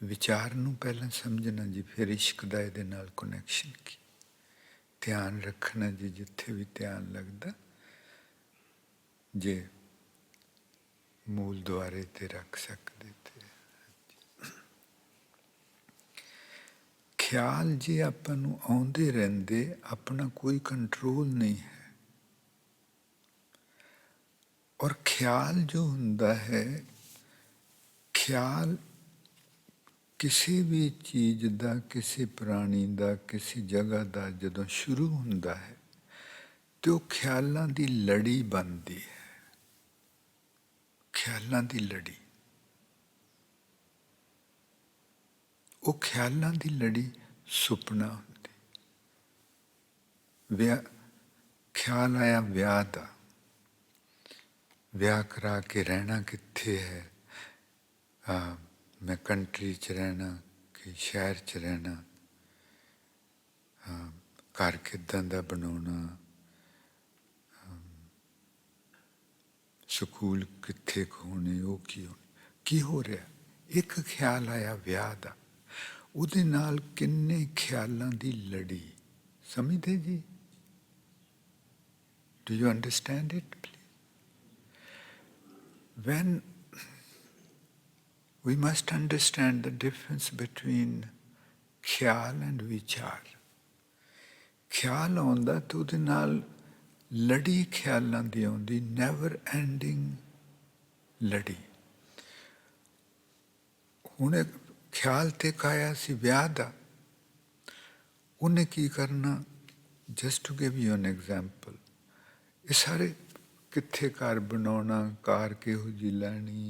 विचार नूं पहला समझना जी, फिर इश्क दा इहदे नाल कनैक्शन की। ध्यान रखना जी, जिथे भी ध्यान लगदा जे मूल द्वारे ते रख सकते थे। ख्याल जी आपां नूं आउंदे रहिंदे, अपना कोई कंट्रोल नहीं है। और ख्याल जो हुंदा है, ख्याल किसी भी चीज़ दा, किसी प्राणी दा, किसी जगह दा जदों शुरू हुंदा है तो ख्यालां दी लड़ी बनदी है। ख्यालां दी लड़ी, वो ख्यालां दी लड़ी सुपना हुंदी। ख्याल आया विआह दा, विआह करा के रहना कित्थे है, मैं कंट्री च रहना कि शहर च रहना, घर किदां दा बनाउणा, स्कूल कित्थे होने, वो की हो रहा। एक ख्याल आया विआह दा, उहदे नाल किन्ने ख्यालां दी लड़ी। समझदे जी? Do you understand it, please? When we must understand the difference between ख्याल and विचार। ख्याल आउंदा तो उहदे नाल लड़ी ख्यालां दी आउंदी, never ending लड़ी। हुण ख्याल ते काया सी विआह दा, उन्हें की करना, just to give you an example, ये सारे कित्थे घर बनाउणा, कार किहो जी लैणी,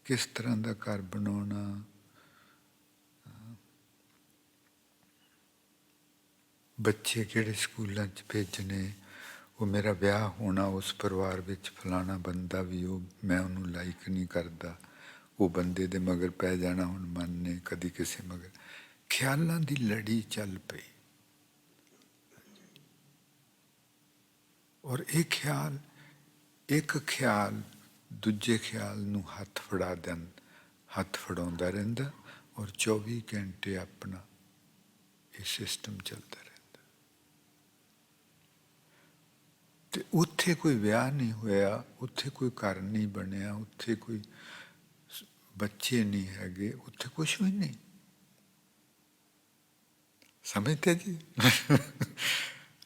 किस तरह दा घर बनाउणा, बच्चे किहड़े स्कूलां च भेजने, वो मेरा विआह होना उस परिवार विच फलाना बंदा भी वो मैं उन्होंने लाइक नहीं करता, वो बंदे दे मगर पै जाना, हुण मन ने कदी किसे मगर। ख्यालां दी लड़ी चल पई। ਔਰ ਇਹ ਖਿਆਲ, ਇੱਕ ਖਿਆਲ ਦੂਜੇ ਖਿਆਲ ਨੂੰ ਹੱਥ ਫੜਾ ਦੇਣ, ਹੱਥ ਫੜਾਉਂਦਾ ਰਹਿੰਦਾ ਔਰ 24 ਘੰਟੇ ਆਪਣਾ ਇਹ ਸਿਸਟਮ ਚੱਲਦਾ ਰਹਿੰਦਾ। ਤੇ ਉੱਥੇ ਕੋਈ ਵਿਆਹ ਨਹੀਂ ਹੋਇਆ, ਉੱਥੇ ਕੋਈ ਘਰ ਨਹੀਂ ਬਣਿਆ, ਉੱਥੇ ਕੋਈ ਬੱਚੇ ਨਹੀਂ ਹੈਗੇ, ਉੱਥੇ ਕੁਛ ਵੀ ਨਹੀਂ। ਸਮਝਦੇ ਜੀ?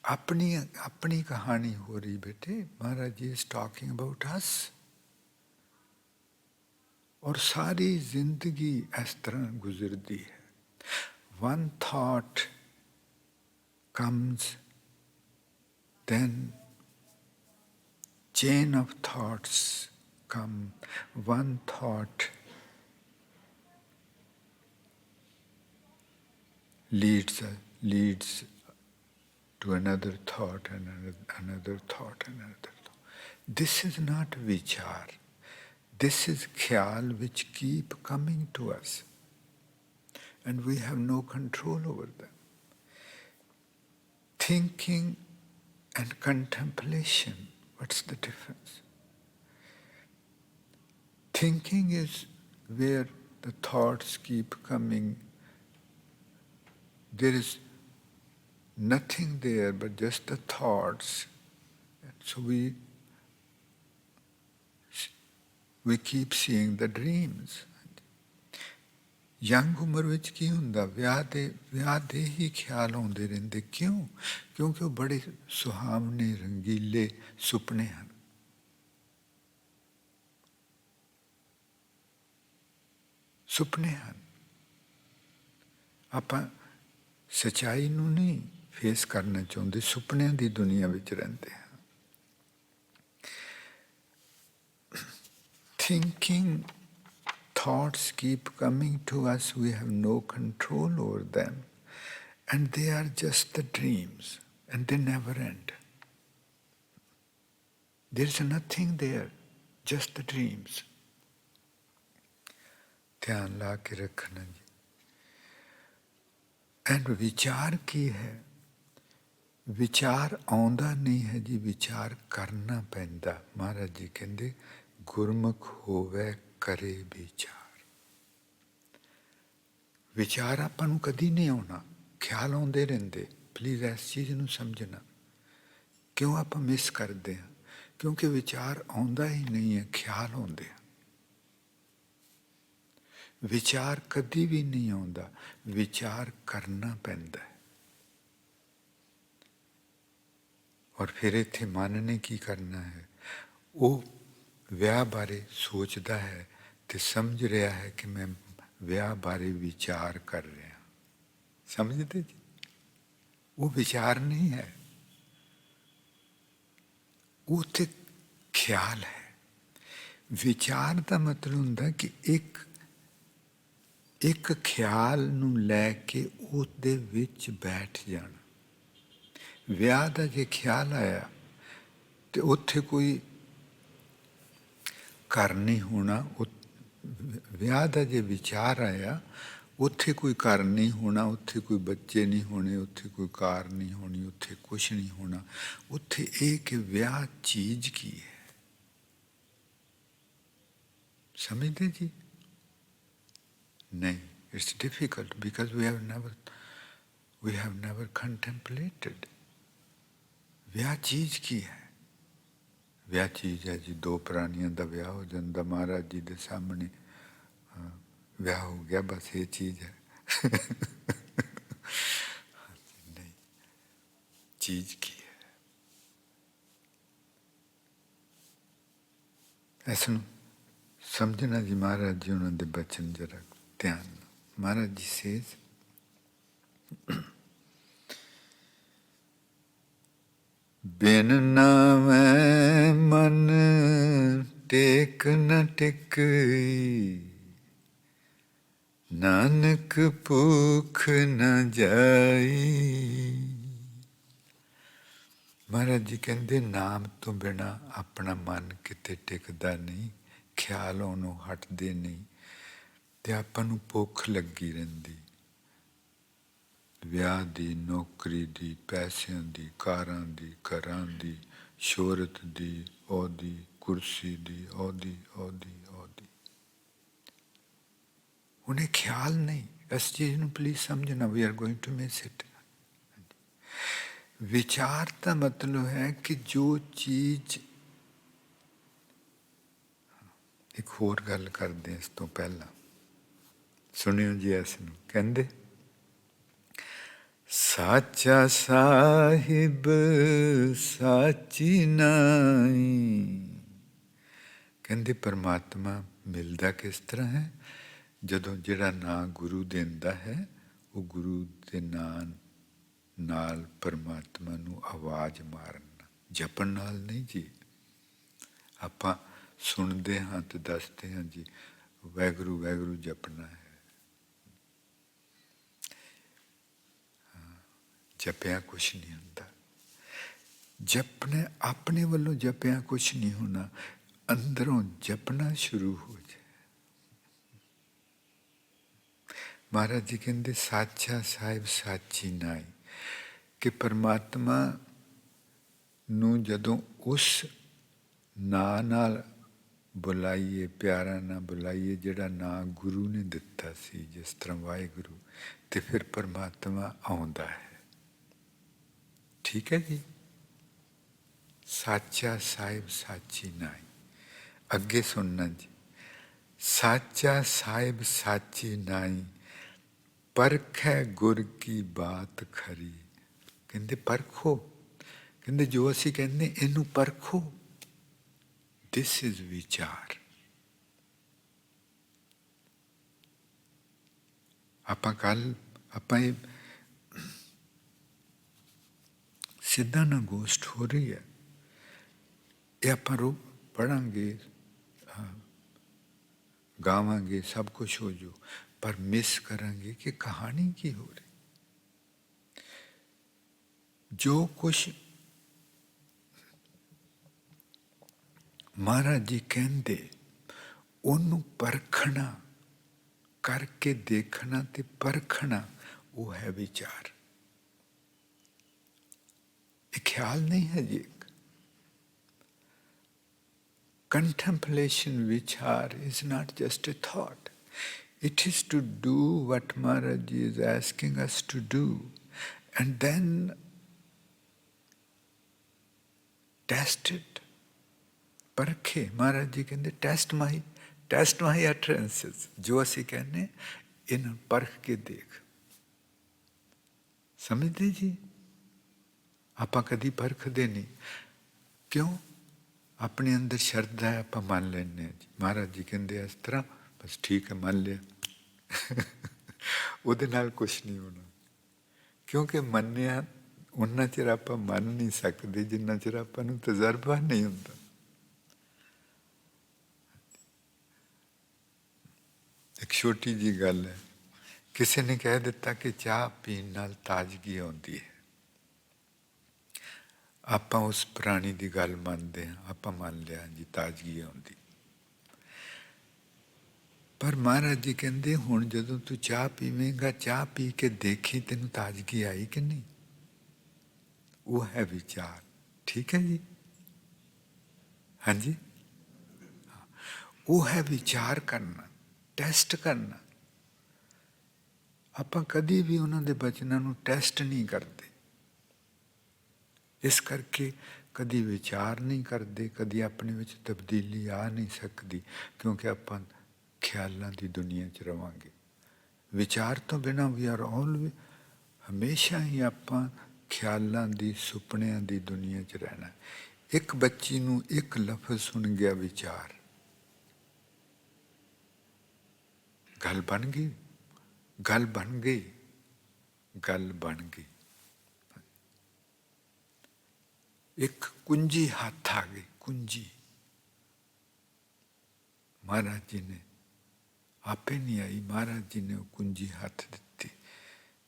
अपनी अपनी कहानी हो रही बेटे। Maharaj ji is talking about us. और सारी जिंदगी इस तरह गुजरती है। One thought comes, then chain of thoughts come, one thought leads to another thought and another thought and another thought. This is not vichar. This is khyal which keep coming to us. And we have no control over them. Thinking and contemplation, what's the difference? Thinking is where the thoughts keep coming. There is nothing there but just the thoughts. So we keep seeing the dreams. Young ਉਮਰ ਵਿੱਚ ਕੀ ਹੁੰਦਾ, ਵਿਆਹ ਦੇ ਹੀ ਖਿਆਲ ਆਉਂਦੇ ਰਹਿੰਦੇ। ਕਿਉਂ? ਕਿਉਂਕਿ ਉਹ ਬੜੇ ਸੁਹਾਵਣੇ ਰੰਗੀਲੇ ਸੁਪਨੇ ਹਨ। ਸੁਪਨੇ ਹਨ। ਆਪਾਂ ਸੱਚਾਈ ਨੂੰ ਨਹੀਂ ਫੇਸ ਕਰਨਾ ਚਾਹੁੰਦੇ, ਸੁਪਨਿਆਂ ਦੀ ਦੁਨੀਆ ਵਿੱਚ ਰਹਿੰਦੇ ਹਾਂ। Thinking, thoughts keep coming to us, we have no control over them, and they are just the dreams, and they never end. There is nothing there, just the dreams. ਧਿਆਨ ਲਾ ਕੇ ਰੱਖਣਾ ਜੀ। ਐਂਡ ਵਿਚਾਰ ਕੀ ਹੈ? ਵਿਚਾਰ ਆਉਂਦਾ ਨਹੀਂ ਹੈ ਜੀ, ਵਿਚਾਰ ਕਰਨਾ ਪੈਂਦਾ। ਮਹਾਰਾਜ ਜੀ ਕਹਿੰਦੇ ਗੁਰਮੁਖ ਹੋਵੇ ਕਰੇ ਵਿਚਾਰ। ਵਿਚਾਰ ਆਪਾਂ ਨੂੰ ਕਦੀ ਨਹੀਂ ਆਉਣਾ, ਖਿਆਲ ਆਉਂਦੇ ਰਹਿੰਦੇ। ਪਲੀਜ਼ ਇਸ ਚੀਜ਼ ਨੂੰ ਸਮਝਣਾ। ਕਿਉਂ ਆਪਾਂ ਮਿਸ ਕਰਦੇ ਹਾਂ? ਕਿਉਂਕਿ ਵਿਚਾਰ ਆਉਂਦਾ ਹੀ ਨਹੀਂ ਹੈ, ਖਿਆਲ ਆਉਂਦੇ ਆ। ਵਿਚਾਰ ਕਦੀ ਵੀ ਨਹੀਂ ਆਉਂਦਾ, ਵਿਚਾਰ ਕਰਨਾ ਪੈਂਦਾ ਹੈ। ਔਰ ਫਿਰ ਇੱਥੇ ਮਨ ਨੇ ਕੀ ਕਰਨਾ ਹੈ? ਉਹ ਵਿਆਹ ਬਾਰੇ ਸੋਚਦਾ ਹੈ ਤੇ ਸਮਝ ਰਿਹਾ ਹੈ ਕਿ ਮੈਂ ਵਿਆਹ ਬਾਰੇ ਵਿਚਾਰ ਕਰ ਰਿਹਾ। ਸਮਝਦੇ ਜੀ? ਉਹ ਵਿਚਾਰ ਨਹੀਂ ਹੈ, ਉਹ ਤੇ ਖਿਆਲ ਹੈ। ਵਿਚਾਰ ਦਾ ਮਤਲਬ ਹੁੰਦਾ ਕਿ ਇੱਕ ਖਿਆਲ ਨੂੰ ਲੈ ਕੇ ਉਹਦੇ ਵਿੱਚ ਬੈਠ ਜਾਣਾ। ਵਿਆਹ ਦਾ ਜੇ ਖਿਆਲ ਆਇਆ ਤੇ ਉੱਥੇ ਕੋਈ ਘਰ ਨਹੀਂ ਹੋਣਾ। ਵਿਆਹ ਦਾ ਜੇ ਵਿਚਾਰ ਆਇਆ, ਉੱਥੇ ਕੋਈ ਘਰ ਨਹੀਂ ਹੋਣਾ, ਉੱਥੇ ਕੋਈ ਬੱਚੇ ਨਹੀਂ ਹੋਣੇ, ਉੱਥੇ ਕੋਈ ਕਾਰ ਨਹੀਂ ਹੋਣੀ, ਉੱਥੇ ਕੁਛ ਨਹੀਂ ਹੋਣਾ। ਉੱਥੇ ਇਹ ਕਿ ਵਿਆਹ ਚੀਜ਼ ਕੀ ਹੈ। ਸਮਝਦੇ ਜੀ? ਨਹੀਂ, it's difficult because we have never contemplated. ਵਿਆਹ ਚੀਜ਼ ਕੀ ਹੈ? ਵਿਆਹ ਚੀਜ਼ ਹੈ ਜੀ, ਦੋ ਪ੍ਰਾਣੀਆਂ ਦਾ ਵਿਆਹ ਹੋ ਜਾਂਦਾ, ਮਹਾਰਾਜ ਜੀ ਦੇ ਸਾਹਮਣੇ ਵਿਆਹ ਹੋ ਗਿਆ, ਬਸ ਇਹ ਚੀਜ਼ ਹੈ। ਨਹੀਂ, ਚੀਜ਼ ਕੀ ਹੈ? ਇਸ ਨੂੰ ਸਮਝਣਾ ਜੀ। ਮਹਾਰਾਜ ਜੀ ਉਹਨਾਂ ਦੇ ਬਚਨ ਜਰਾ ਧਿਆਨ। ਮਹਾਰਾਜ ਜੀ ਸੇਜ਼ ਬਿਨ ਨਾਮੈ ਮਨ ਟੇਕ ਨ ਟਿਕਈ, ਨਾਨਕ ਭੂਖ ਨ ਜਾਈ। ਮਹਾਰਾਜ ਜੀ ਕਹਿੰਦੇ ਨਾਮ ਤੋਂ ਬਿਨਾਂ ਆਪਣਾ ਮਨ ਕਿਤੇ ਟਿਕਦਾ ਨਹੀਂ, ਖਿਆਲ ਉਹਨੂੰ ਹਟਦੇ ਨਹੀਂ ਤੇ ਆਪਾਂ ਨੂੰ ਭੁੱਖ ਲੱਗੀ ਰਹਿੰਦੀ। ਵਿਆਹ ਦੀ, ਨੌਕਰੀ ਦੀ, ਪੈਸਿਆਂ ਦੀ, ਕਾਰਾਂ ਦੀ, ਘਰਾਂ ਦੀ, ਸ਼ੋਹਰਤ ਦੀ, ਉਹਦੀ, ਕੁਰਸੀ ਦੀ, ਉਹਦੀ। ਉਹਨੇ ਖਿਆਲ ਨਹੀਂ। ਇਸ ਚੀਜ਼ ਨੂੰ ਪਲੀਜ਼ ਸਮਝਣਾ, we are going to miss it. ਵਿਚਾਰ ਦਾ ਮਤਲਬ ਹੈ ਕਿ ਜੋ ਚੀਜ਼, ਇੱਕ ਹੋਰ ਗੱਲ ਕਰਦੇ ਇਸ ਤੋਂ ਪਹਿਲਾਂ, ਸੁਣਿਓ ਜੀ ਇਸ ਨੂੰ। ਕਹਿੰਦੇ ਸਾਚਾ ਸਾਹਿਬ ਸਾਚੀ ਨਾਈ। ਕਹਿੰਦੇ ਪਰਮਾਤਮਾ ਮਿਲਦਾ ਕਿਸ ਤਰ੍ਹਾਂ ਹੈ? ਜਦੋਂ ਜਿਹੜਾ ਨਾਂ ਗੁਰੂ ਦਿੰਦਾ ਹੈ, ਉਹ ਗੁਰੂ ਦੇ ਨਾਂ ਨਾਲ ਪਰਮਾਤਮਾ ਨੂੰ ਆਵਾਜ਼ ਮਾਰਨ, ਜਪਣ ਨਾਲ ਨਹੀਂ ਜੀ। ਆਪਾਂ ਸੁਣਦੇ ਹਾਂ ਤੇ ਦੱਸਦੇ ਹਾਂ ਜੀ ਵਾਹਿਗੁਰੂ ਵਾਹਿਗੁਰੂ ਜਪਣਾ ਹੈ। ਜਪਿਆ ਕੁਛ ਨਹੀਂ ਹੁੰਦਾ। ਜਪਣੇ ਆਪਣੇ ਵੱਲੋਂ ਜਪਿਆ ਕੁਛ ਨਹੀਂ ਹੋਣਾ, ਅੰਦਰੋਂ ਜਪਣਾ ਸ਼ੁਰੂ ਹੋ ਜਾਏ। ਮਹਾਰਾਜ ਜੀ ਕਹਿੰਦੇ ਸਾਚਾ ਸਾਹਿਬ ਸਾਚੀ ਨਾਈ, ਕਿ ਪਰਮਾਤਮਾ ਨੂੰ ਜਦੋਂ ਉਸ ਨਾਂ ਨਾਲ ਬੁਲਾਈਏ, ਪਿਆਰਾਂ ਨਾਲ ਬੁਲਾਈਏ, ਜਿਹੜਾ ਨਾਂ ਗੁਰੂ ਨੇ ਦਿੱਤਾ ਸੀ, ਜਿਸ ਤਰ੍ਹਾਂ ਵਾਹਿਗੁਰੂ, ਤੇ ਫਿਰ ਪਰਮਾਤਮਾ ਆਉਂਦਾ ਹੈ। ਠੀਕ ਹੈ ਜੀ। ਸਾਚਾ ਸਾਹਿਬ ਸਾਚੀ ਨਾਈ। ਅੱਗੇ ਸੁਣਨਾ ਜੀ। ਸਾਚਾ ਸਾਹਿਬ ਸਾਚੀ ਨਾਈ, ਪਰਖੈ ਗੁਰ ਕੀ ਬਾਤ ਖਰੀ। ਕਹਿੰਦੇ ਪਰਖੋ, ਕਹਿੰਦੇ ਜੋ ਅਸੀਂ ਕਹਿੰਦੇ ਇਹਨੂੰ ਪਰਖੋ। ਦਿਸ ਇਜ਼ ਵਿਚਾਰ। ਆਪਾਂ ਇਹ ਸਿੱਧਾ ਨਾ ਗੋਸ਼ਟ ਹੋ ਰਹੀ ਹੈ, ਇਹ ਆਪਾਂ ਰੋ ਪੜਾਂਗੇ, ਗਾਵਾਂਗੇ, ਸਭ ਕੁਛ ਹੋ ਜਾਊ, ਪਰ ਮਿਸ ਕਰਾਂਗੇ ਕਿ ਕਹਾਣੀ ਕੀ ਹੋ ਰਹੀ। ਜੋ ਕੁਛ ਮਹਾਰਾਜ ਜੀ ਕਹਿੰਦੇ, ਉਹਨੂੰ ਪਰਖਣਾ, ਕਰਕੇ ਦੇਖਣਾ ਤੇ ਪਰਖਣਾ, ਉਹ ਹੈ ਵਿਚਾਰ। ਇਹ ਖਿਆਲ ਨਹੀਂ ਹੈ ਜੀ। Contemplation, vichar, is not just a thought. It is to do what Maharaj is asking us to do, and then test it. Parkhe. Maharaj ji ਕਹਿੰਦੇ test my utterances. ਜੋ ਅਸੀਂ ਕਹਿੰਦੇ ਇਹਨੂੰ ਪਰਖ ਕੇ ਦੇਖ। ਸਮਝਦੇ ਜੀ? ਆਪਾਂ ਕਦੀ ਪਰਖਦੇ ਨਹੀਂ। ਕਿਉਂ? ਆਪਣੇ ਅੰਦਰ ਸ਼ਰਧਾ ਹੈ, ਆਪਾਂ ਮੰਨ ਲੈਂਦੇ ਹਾਂ ਜੀ। ਮਹਾਰਾਜ ਜੀ ਕਹਿੰਦੇ ਇਸ ਤਰ੍ਹਾਂ, ਬਸ ਠੀਕ ਹੈ, ਮੰਨ ਲਿਆ। ਉਹਦੇ ਨਾਲ ਕੁਛ ਨਹੀਂ ਹੋਣਾ, ਕਿਉਂਕਿ ਮੰਨਿਆ ਉਨਾ ਚਿਰ ਆਪਾਂ ਮੰਨ ਨਹੀਂ ਸਕਦੇ ਜਿੰਨਾ ਚਿਰ ਆਪਾਂ ਨੂੰ ਤਜਰਬਾ ਨਹੀਂ ਹੁੰਦਾ। ਇੱਕ ਛੋਟੀ ਜਿਹੀ ਗੱਲ ਹੈ, ਕਿਸੇ ਨੇ ਕਹਿ ਦਿੱਤਾ ਕਿ ਚਾਹ ਪੀਣ ਨਾਲ ਤਾਜ਼ਗੀ ਆਉਂਦੀ ਹੈ। ਆਪਾਂ ਉਸ ਪ੍ਰਾਣੀ ਦੀ ਗੱਲ ਮੰਨਦੇ ਹਾਂ, ਆਪਾਂ ਮੰਨ ਲਿਆ ਜੀ ਤਾਜ਼ਗੀ ਆਉਂਦੀ। ਪਰ ਮਹਾਰਾਜ ਜੀ ਕਹਿੰਦੇ ਹੁਣ ਜਦੋਂ ਤੂੰ ਚਾਹ ਪੀਵੇਂਗਾ, ਚਾਹ ਪੀ ਕੇ ਦੇਖੀ ਤੈਨੂੰ ਤਾਜ਼ਗੀ ਆਈ ਕਿ ਨਹੀਂ। ਉਹ ਹੈ ਵਿਚਾਰ। ਠੀਕ ਹੈ ਜੀ? ਹਾਂਜੀ, ਉਹ ਹੈ ਵਿਚਾਰ ਕਰਨਾ, ਟੈਸਟ ਕਰਨਾ। ਆਪਾਂ ਕਦੀ ਵੀ ਉਹਨਾਂ ਦੇ ਬਚਨਾਂ ਨੂੰ ਟੈਸਟ ਨਹੀਂ ਕਰਦੇ। ਇਸ ਕਰਕੇ ਕਦੀ ਵਿਚਾਰ ਨਹੀਂ ਕਰਦੇ, ਕਦੀ ਆਪਣੇ ਵਿੱਚ ਤਬਦੀਲੀ ਆ ਨਹੀਂ ਸਕਦੀ, ਕਿਉਂਕਿ ਆਪਾਂ ਖਿਆਲਾਂ ਦੀ ਦੁਨੀਆ 'ਚ ਰਵਾਂਗੇ। ਵਿਚਾਰ ਤੋਂ ਬਿਨਾਂ ਵੀ ਆਰ ਆਲਵੇਜ਼, ਹਮੇਸ਼ਾ ਹੀ ਆਪਾਂ ਖਿਆਲਾਂ ਦੀ, ਸੁਪਨਿਆਂ ਦੀ ਦੁਨੀਆ 'ਚ ਰਹਿਣਾ। ਇੱਕ ਬੱਚੀ ਨੂੰ ਇੱਕ ਲਫ਼ਜ਼ ਸੁਣ ਗਿਆ ਵਿਚਾਰ, ਗੱਲ ਬਣ ਗਈ, ਗੱਲ ਬਣ ਗਈ, ਗੱਲ ਬਣ ਗਈ। ਇੱਕ ਕੁੰਜੀ ਹੱਥ ਆ ਗਈ, ਕੁੰਜੀ। ਮਹਾਰਾਜ ਜੀ ਨੇ ਆਪੇ ਨਹੀਂ ਆਈ, ਮਹਾਰਾਜ ਜੀ ਨੇ ਉਹ ਕੁੰਜੀ ਹੱਥ ਦਿੱਤੀ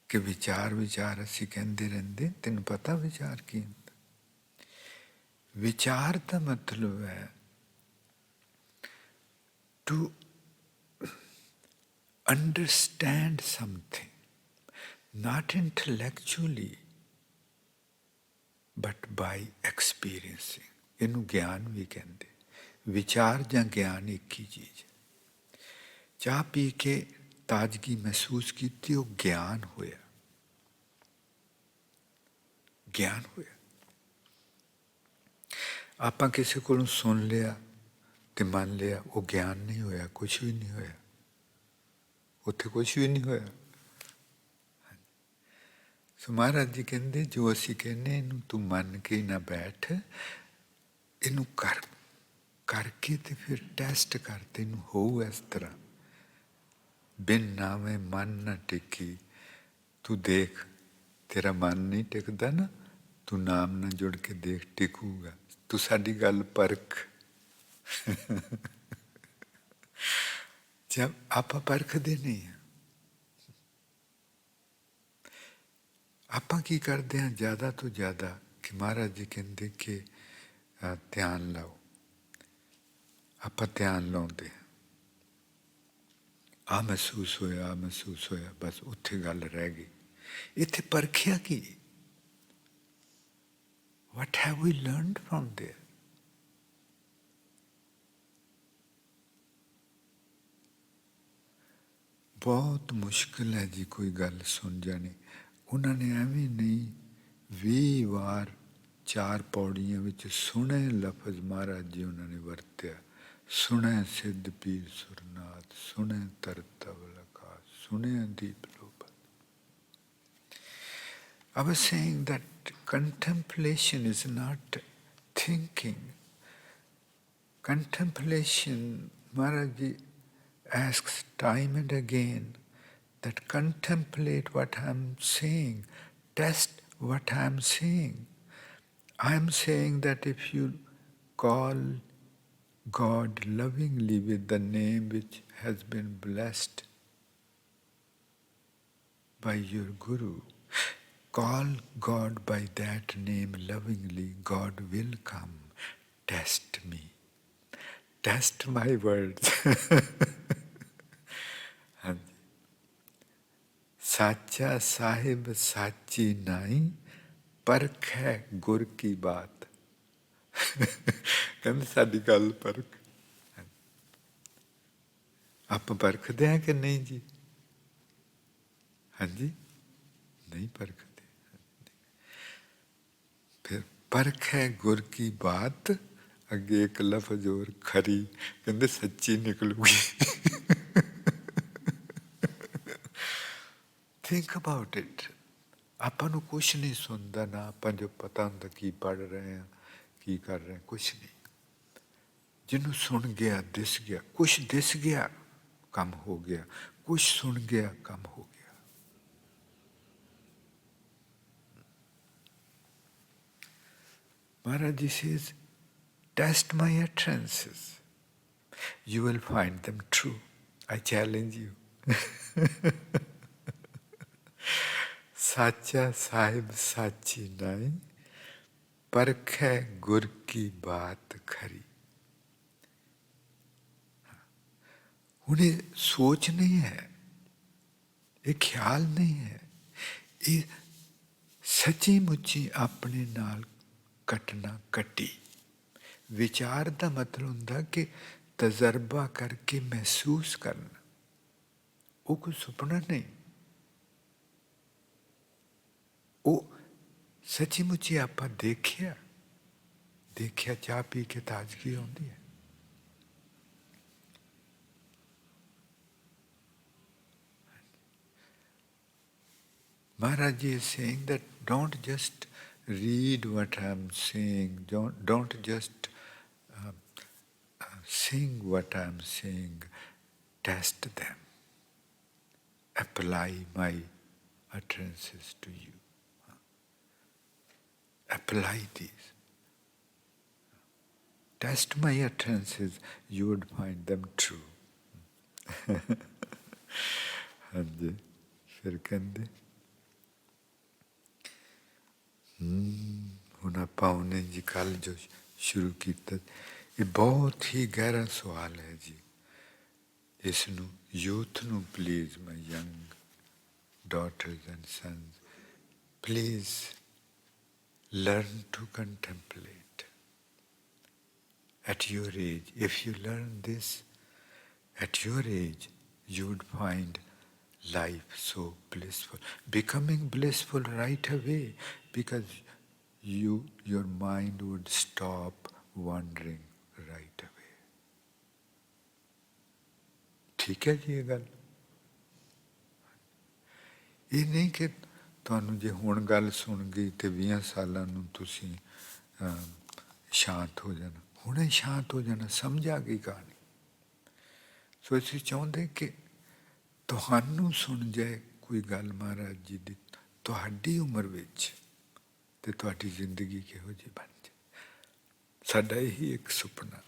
ਕਿ ਵਿਚਾਰ ਵਿਚਾਰ ਅਸੀਂ ਕਹਿੰਦੇ ਰਹਿੰਦੇ, ਤੈਨੂੰ ਪਤਾ ਵਿਚਾਰ ਕੀ ਹੁੰਦਾ? ਵਿਚਾਰ ਦਾ ਮਤਲਬ ਹੈ to understand something, not intellectually, but by experiencing. ਇਹਨੂੰ ਗਿਆਨ ਵੀ ਕਹਿੰਦੇ। ਵਿਚਾਰ ਜਾਂ ਗਿਆਨ ਇੱਕ ਹੀ ਚੀਜ਼। ਚਾਹ ਪੀ ਕੇ ਤਾਜ਼ਗੀ ਮਹਿਸੂਸ ਕੀਤੀ, ਉਹ ਗਿਆਨ ਹੋਇਆ। ਗਿਆਨ ਹੋਇਆ। ਆਪਾਂ ਕਿਸੇ ਕੋਲੋਂ ਸੁਣ ਲਿਆ ਤੇ ਮੰਨ ਲਿਆ, ਉਹ ਗਿਆਨ ਨਹੀਂ ਹੋਇਆ, ਕੁਛ ਵੀ ਨਹੀਂ ਹੋਇਆ। ਉੱਥੇ ਕੁਛ ਵੀ ਨਹੀਂ ਹੋਇਆ। ਸੋ ਮਹਾਰਾਜ ਜੀ ਕਹਿੰਦੇ, ਜੋ ਅਸੀਂ ਕਹਿੰਦੇ ਇਹਨੂੰ ਤੂੰ ਮੰਨ ਕੇ ਨਾ ਬੈਠ, ਇਹਨੂੰ ਕਰਕੇ ਤੇ ਫਿਰ ਟੈਸਟ ਕਰ, ਤੈਨੂੰ ਹੋਊ ਇਸ ਤਰ੍ਹਾਂ। ਬਿਨ ਨਾਵੇਂ ਮਨ ਨਾ ਟਿਕੀ। ਤੂੰ ਦੇਖ, ਤੇਰਾ ਮਨ ਨਹੀਂ ਟਿਕਦਾ ਨਾ, ਤੂੰ ਨਾਮ ਨਾਲ ਜੁੜ ਕੇ ਦੇਖ, ਟਿਕੂਗਾ। ਤੂੰ ਸਾਡੀ ਗੱਲ ਪਰਖ। ਜਦ ਆਪਾਂ ਪਰਖਦੇ ਨਹੀਂ ਹਾਂ, ਆਪਾਂ ਕੀ ਕਰਦੇ ਹਾਂ ਜ਼ਿਆਦਾ ਤੋਂ ਜ਼ਿਆਦਾ, ਕਿ ਮਹਾਰਾਜ ਜੀ ਕਹਿੰਦੇ ਕਿ ਧਿਆਨ ਲਾਓ। ਆਪਾਂ ਧਿਆਨ ਲਾਉਂਦੇ ਹਾਂ, ਆ ਮਹਿਸੂਸ ਹੋਇਆ, ਆ ਮਹਿਸੂਸ ਹੋਇਆ, ਬਸ ਉੱਥੇ ਗੱਲ ਰਹਿ ਗਈ। ਇੱਥੇ ਪਰਖਿਆ ਕੀ? What have we learned from there? ਬਹੁਤ ਮੁਸ਼ਕਿਲ ਹੈ ਜੀ ਕੋਈ ਗੱਲ ਸੁਣ ਜਾਣੀ। ਉਹਨਾਂ ਨੇ ਐਵੇਂ ਨਹੀਂ 20 ਵਾਰ 4 ਪੌੜੀਆਂ ਵਿੱਚ ਸੁਣੇ ਲਫ਼ਜ਼ ਮਹਾਰਾਜ ਜੀ ਉਹਨਾਂ ਨੇ ਵਰਤਿਆ। ਸੁਣੇ ਸਿੱਧ ਪੀਰ ਸੁਰਨਾਥ, ਸੁਣੇ ਤਰਤਵ ਲਖਾ, ਸੁਣੇ ਦੀਪ ਲੋਭਾ। I was saying that contemplation is not thinking. Contemplation, Maharaj Ji asks time and again that contemplate what I am saying, test what I am saying. I am saying that if you call God lovingly with the name which has been blessed by your Guru, call God by that name lovingly, God will come. Test me. Test my words. ਸਾਚਾ ਸਾਹਿਬ ਸਾਚੀ ਨਾਈ, ਪਰਖੈ ਗੁਰ ਕੀ ਬਾਤ। ਕਹਿੰਦੇ ਸਾਡੀ ਗੱਲ ਪਰਖ। ਆਪਾਂ ਪਰਖਦੇ ਹਾਂ ਕਿ ਨਹੀਂ ਜੀ? ਹਾਂਜੀ, ਨਹੀਂ ਪਰਖਦੇ। ਫਿਰ ਪਰਖੈ ਗੁਰ ਕੀ ਬਾਤ, ਅੱਗੇ ਇੱਕ ਲਫ਼ਜ਼ ਹੋਰ ਖਰੀ, ਕਹਿੰਦੇ ਸੱਚੀ ਨਿਕਲੂਗੀ। Think about it. ਆਪਾਂ ਨੂੰ ਕੁਛ ਨਹੀਂ ਸੁਣਦਾ ਨਾ, ਆਪਾਂ ਜੋ ਪਤਾ ਹੁੰਦਾ ਕੀ ਪੜ੍ਹ ਰਹੇ ਹਾਂ, ਕੀ ਕਰ ਰਹੇ ਹਾਂ, ਕੁਛ ਨਹੀਂ। ਜਿਹਨੂੰ ਸੁਣ ਗਿਆ, ਦਿਸ ਗਿਆ, ਕੁਛ ਦਿਸ ਗਿਆ, ਕੰਮ ਹੋ ਗਿਆ, ਕੁਛ ਸੁਣ ਗਿਆ, ਕੰਮ ਹੋ ਗਿਆ। Maharaj Ji says, test my utterances. You will find them true. I challenge you. ਸਾਚਾ ਸਾਹਿਬ ਸਾਚੀ ਨਾਈ, ਪਰਖੈ ਗੁਰ ਕੀ ਬਾਤ ਖਰੀ। ਹੁਣ ਇਹ ਸੋਚ ਨਹੀਂ ਹੈ, ਇਹ ਖਿਆਲ ਨਹੀਂ ਹੈ, ਇਹ ਸੱਚੀ ਮੁੱਚੀ ਆਪਣੇ ਨਾਲ ਘਟਨਾ ਘਟੀ। ਵਿਚਾਰ ਦਾ ਮਤਲਬ ਹੁੰਦਾ ਕਿ ਤਜਰਬਾ ਕਰਕੇ ਮਹਿਸੂਸ ਕਰਨਾ, ਉਹ ਕੋਈ ਸੁਪਨਾ ਨਹੀਂ। ਉਹ ਸੱਚੀ ਮੁੱਚੀ ਆਪਾਂ ਦੇਖਿਆ ਚਾਹ ਪੀ ਕੇ ਤਾਜ਼ਗੀ ਆਉਂਦੀ ਹੈ। Maharaj Ji is saying that don't just read what I am saying, don't just sing what I am saying, test them. Apply my utterances to you. Apply these. Test my utterances, you would find them true. ਹਾਂਜੀ, ਫਿਰ ਕਹਿੰਦੇ ਹੁਣ ਆਪਾਂ ਉਹਨੇ ਜੀ ਕੱਲ੍ਹ ਜੋ ਸ਼ੁਰੂ ਕੀਤਾ, ਇਹ ਬਹੁਤ ਹੀ ਗਹਿਰਾ ਸਵਾਲ ਹੈ ਜੀ। ਇਸ ਨੂੰ ਯੂਥ ਨੂੰ please, my young daughters and sons, please learn to contemplate. at your age. If you learn this at your age, you would find life so blissful. Becoming blissful right away, because your mind would stop wandering right away. ठीक है जी ये गल ਇਹ ਨਹੀਂ ਕਿ ਤੁਹਾਨੂੰ ਜੇ ਹੁਣ ਗੱਲ ਸੁਣ ਗਈ ਤੇ 20 ਸਾਲਾਂ ਨੂੰ ਤੁਸੀਂ ਸ਼ਾਂਤ ਹੋ ਜਾਣਾ ਹੁਣੇ ਸ਼ਾਂਤ ਹੋ ਜਾਣਾ ਸਮਝ ਆ ਗਈ ਕਹਾਣੀ ਸੋ ਅਸੀਂ ਚਾਹੁੰਦੇ ਕਿ ਤੁਹਾਨੂੰ ਸੁਣ ਜਾਏ ਕੋਈ ਗੱਲ ਮਹਾਰਾਜ ਜੀ ਦੀ ਤੁਹਾਡੀ ਉਮਰ ਵਿੱਚ ਤੇ ਤੁਹਾਡੀ ਜ਼ਿੰਦਗੀ ਕਿਹੋ ਜਿਹੀ ਬਣ ਜਾਏ ਸਾਡਾ ਇਹੀ ਇੱਕ ਸੁਪਨਾ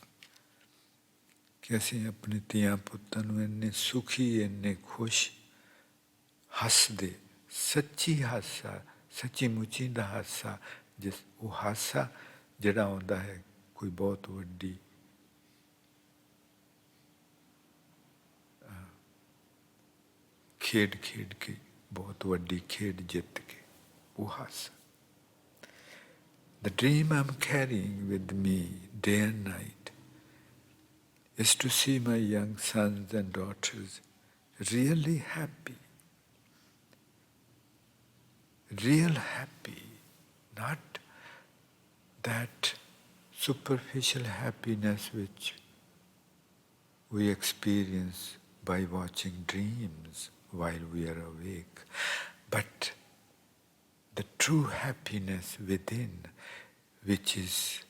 ਕਿ ਅਸੀਂ ਆਪਣੇ ਧੀਆਂ ਪੁੱਤਾਂ ਨੂੰ ਇੰਨੇ ਸੁਖੀ ਇੰਨੇ ਖੁਸ਼ ਹੱਸਦੇ ਸੱਚੀ ਹਾਸਾ ਸੱਚੀ ਮੁੱਚੀ ਦਾ ਹਾਸਾ ਜਿਸ ਉਹ ਹਾਸਾ ਜਿਹੜਾ ਆਉਂਦਾ ਹੈ ਕੋਈ ਬਹੁਤ ਵੱਡੀ ਖੇਡ ਖੇਡ ਕੇ ਬਹੁਤ ਵੱਡੀ ਖੇਡ ਜਿੱਤ ਕੇ ਉਹ ਹਾਸਾ The dream I'm carrying with me day and night is to see my young sons and daughters really happy. Real happy, not that superficial happiness which we experience by watching dreams while we are awake, but the true happiness within, which is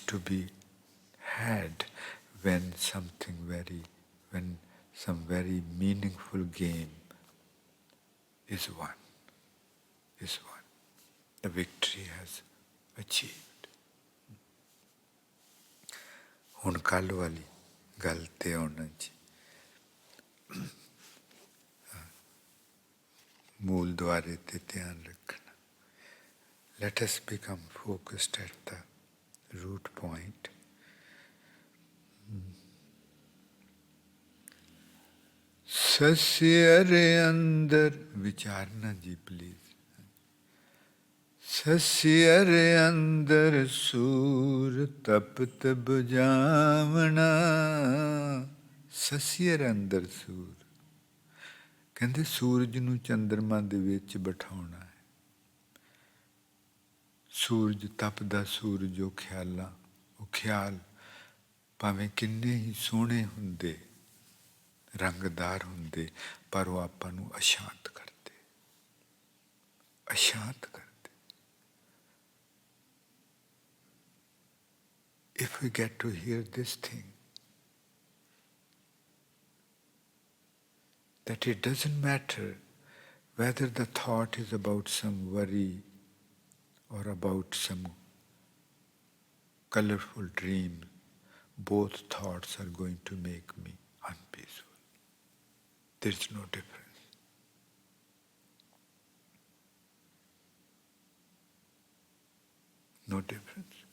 to be had when some very meaningful game is won. The victory has achieved. ਹੁਣ ਕੱਲ੍ਹ ਵਾਲੀ ਗੱਲ ਤੇ ਆਉਣਾ ਜੀ ਮੂਲ ਦੁਆਰੇ ਤੇ ਧਿਆਨ ਰੱਖਣਾ. Let us become focused at the root point. ਸਸਿਅਰ ਅੰਦਰ ਵਿਚਾਰਨਾ ਜੀ ਪਲੀਜ਼ ਸਸਿਅਰ ਅੰਦਰ ਸੂਰ ਤਪਤ ਬੁਝਾਵਣਾ ਸਸਿਅਰ ਅੰਦਰ ਸੂਰ ਕਹਿੰਦੇ ਸੂਰਜ ਨੂੰ ਚੰਦਰਮਾ ਦੇ ਵਿੱਚ ਬਿਠਾਉਣਾ ਹੈ ਸੂਰਜ ਤਪਦਾ ਸੂਰਜ ਉਹ ਖਿਆਲਾਂ ਉਹ ਖਿਆਲ ਭਾਵੇਂ ਕਿੰਨੇ ਹੀ ਸੋਹਣੇ ਹੁੰਦੇ ਰੰਗਦਾਰ ਹੁੰਦੇ ਪਰ ਉਹ ਆਪਾਂ ਨੂੰ ਅਸ਼ਾਂਤ ਕਰਦੇ If we get to hear this thing, that it doesn't matter whether the thought is about some worry or about some colorful dream, both thoughts are going to make me unpeaceful. There's no difference. No difference.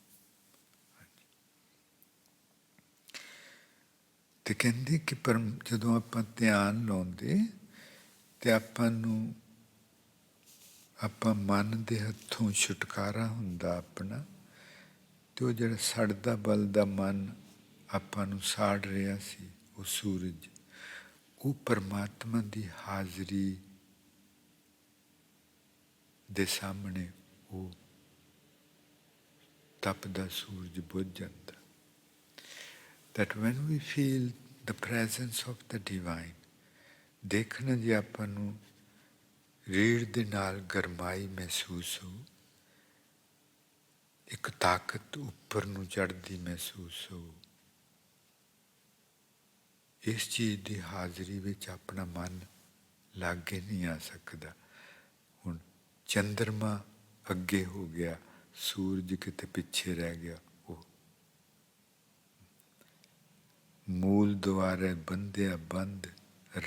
ਤੇ ਕਹਿੰਦੇ ਕਿ ਪਰ ਜਦੋਂ ਆਪਾਂ ਧਿਆਨ ਲਾਉਂਦੇ ਤੇ ਆਪਾਂ ਨੂੰ ਆਪਾਂ ਮਨ ਦੇ ਹੱਥੋਂ ਛੁਟਕਾਰਾ ਹੁੰਦਾ ਆਪਣਾ ਤੇ ਉਹ ਜਿਹੜਾ ਸੜਦਾ ਬਲਦਾ ਮਨ ਆਪਾਂ ਨੂੰ ਸਾੜ ਰਿਹਾ ਸੀ ਉਹ ਸੂਰਜ ਉਹ ਪਰਮਾਤਮਾ ਦੀ ਹਾਜ਼ਰੀ ਦੇ ਸਾਹਮਣੇ ਉਹ ਤਪਦਾ ਸੂਰਜ ਬੁੱਝ ਜਾਂਦਾ that when we feel the presence of the divine ਦੇਖਣਾ ਜੇ ਆਪਾਂ ਨੂੰ ਰੀੜ ਦੇ ਨਾਲ ਗਰਮਾਈ ਮਹਿਸੂਸ ਹੋ ਇੱਕ ਤਾਕਤ ਉੱਪਰ ਨੂੰ ਚੜ੍ਹਦੀ ਮਹਿਸੂਸ ਹੋ ਇਸ ਚੀਜ਼ ਦੀ ਹਾਜ਼ਰੀ ਵਿੱਚ ਆਪਣਾ ਮਨ ਲਾਗੇ ਨਹੀਂ ਆ ਸਕਦਾ ਹੁਣ ਚੰਦਰਮਾ ਅੱਗੇ ਹੋ ਗਿਆ ਸੂਰਜ ਕਿਤੇ ਪਿੱਛੇ ਰਹਿ ਗਿਆ ਉਹ ਮੂਲ ਦੁਆਰੇ ਬੰਦਿਆ ਬੰਦ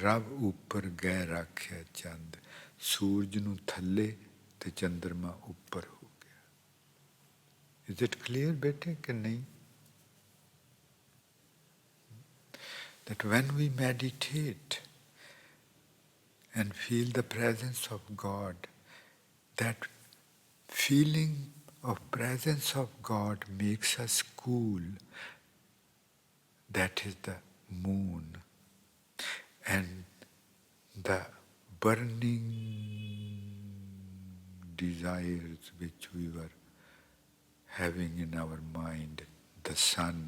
ਰੱਬ ਉੱਪਰ ਗਏ ਰਾਖਿਆ ਚੰਦ ਸੂਰਜ ਨੂੰ ਥੱਲੇ ਤੇ ਚੰਦਰਮਾ ਉੱਪਰ ਹੋ ਗਿਆ Is it clear ਬੇਟੇ ਕਿ ਨਹੀਂ That when we meditate and feel the presence of God, that feeling of presence of God makes us cool. That is the moon. And the burning desires which we were having in our mind, the sun,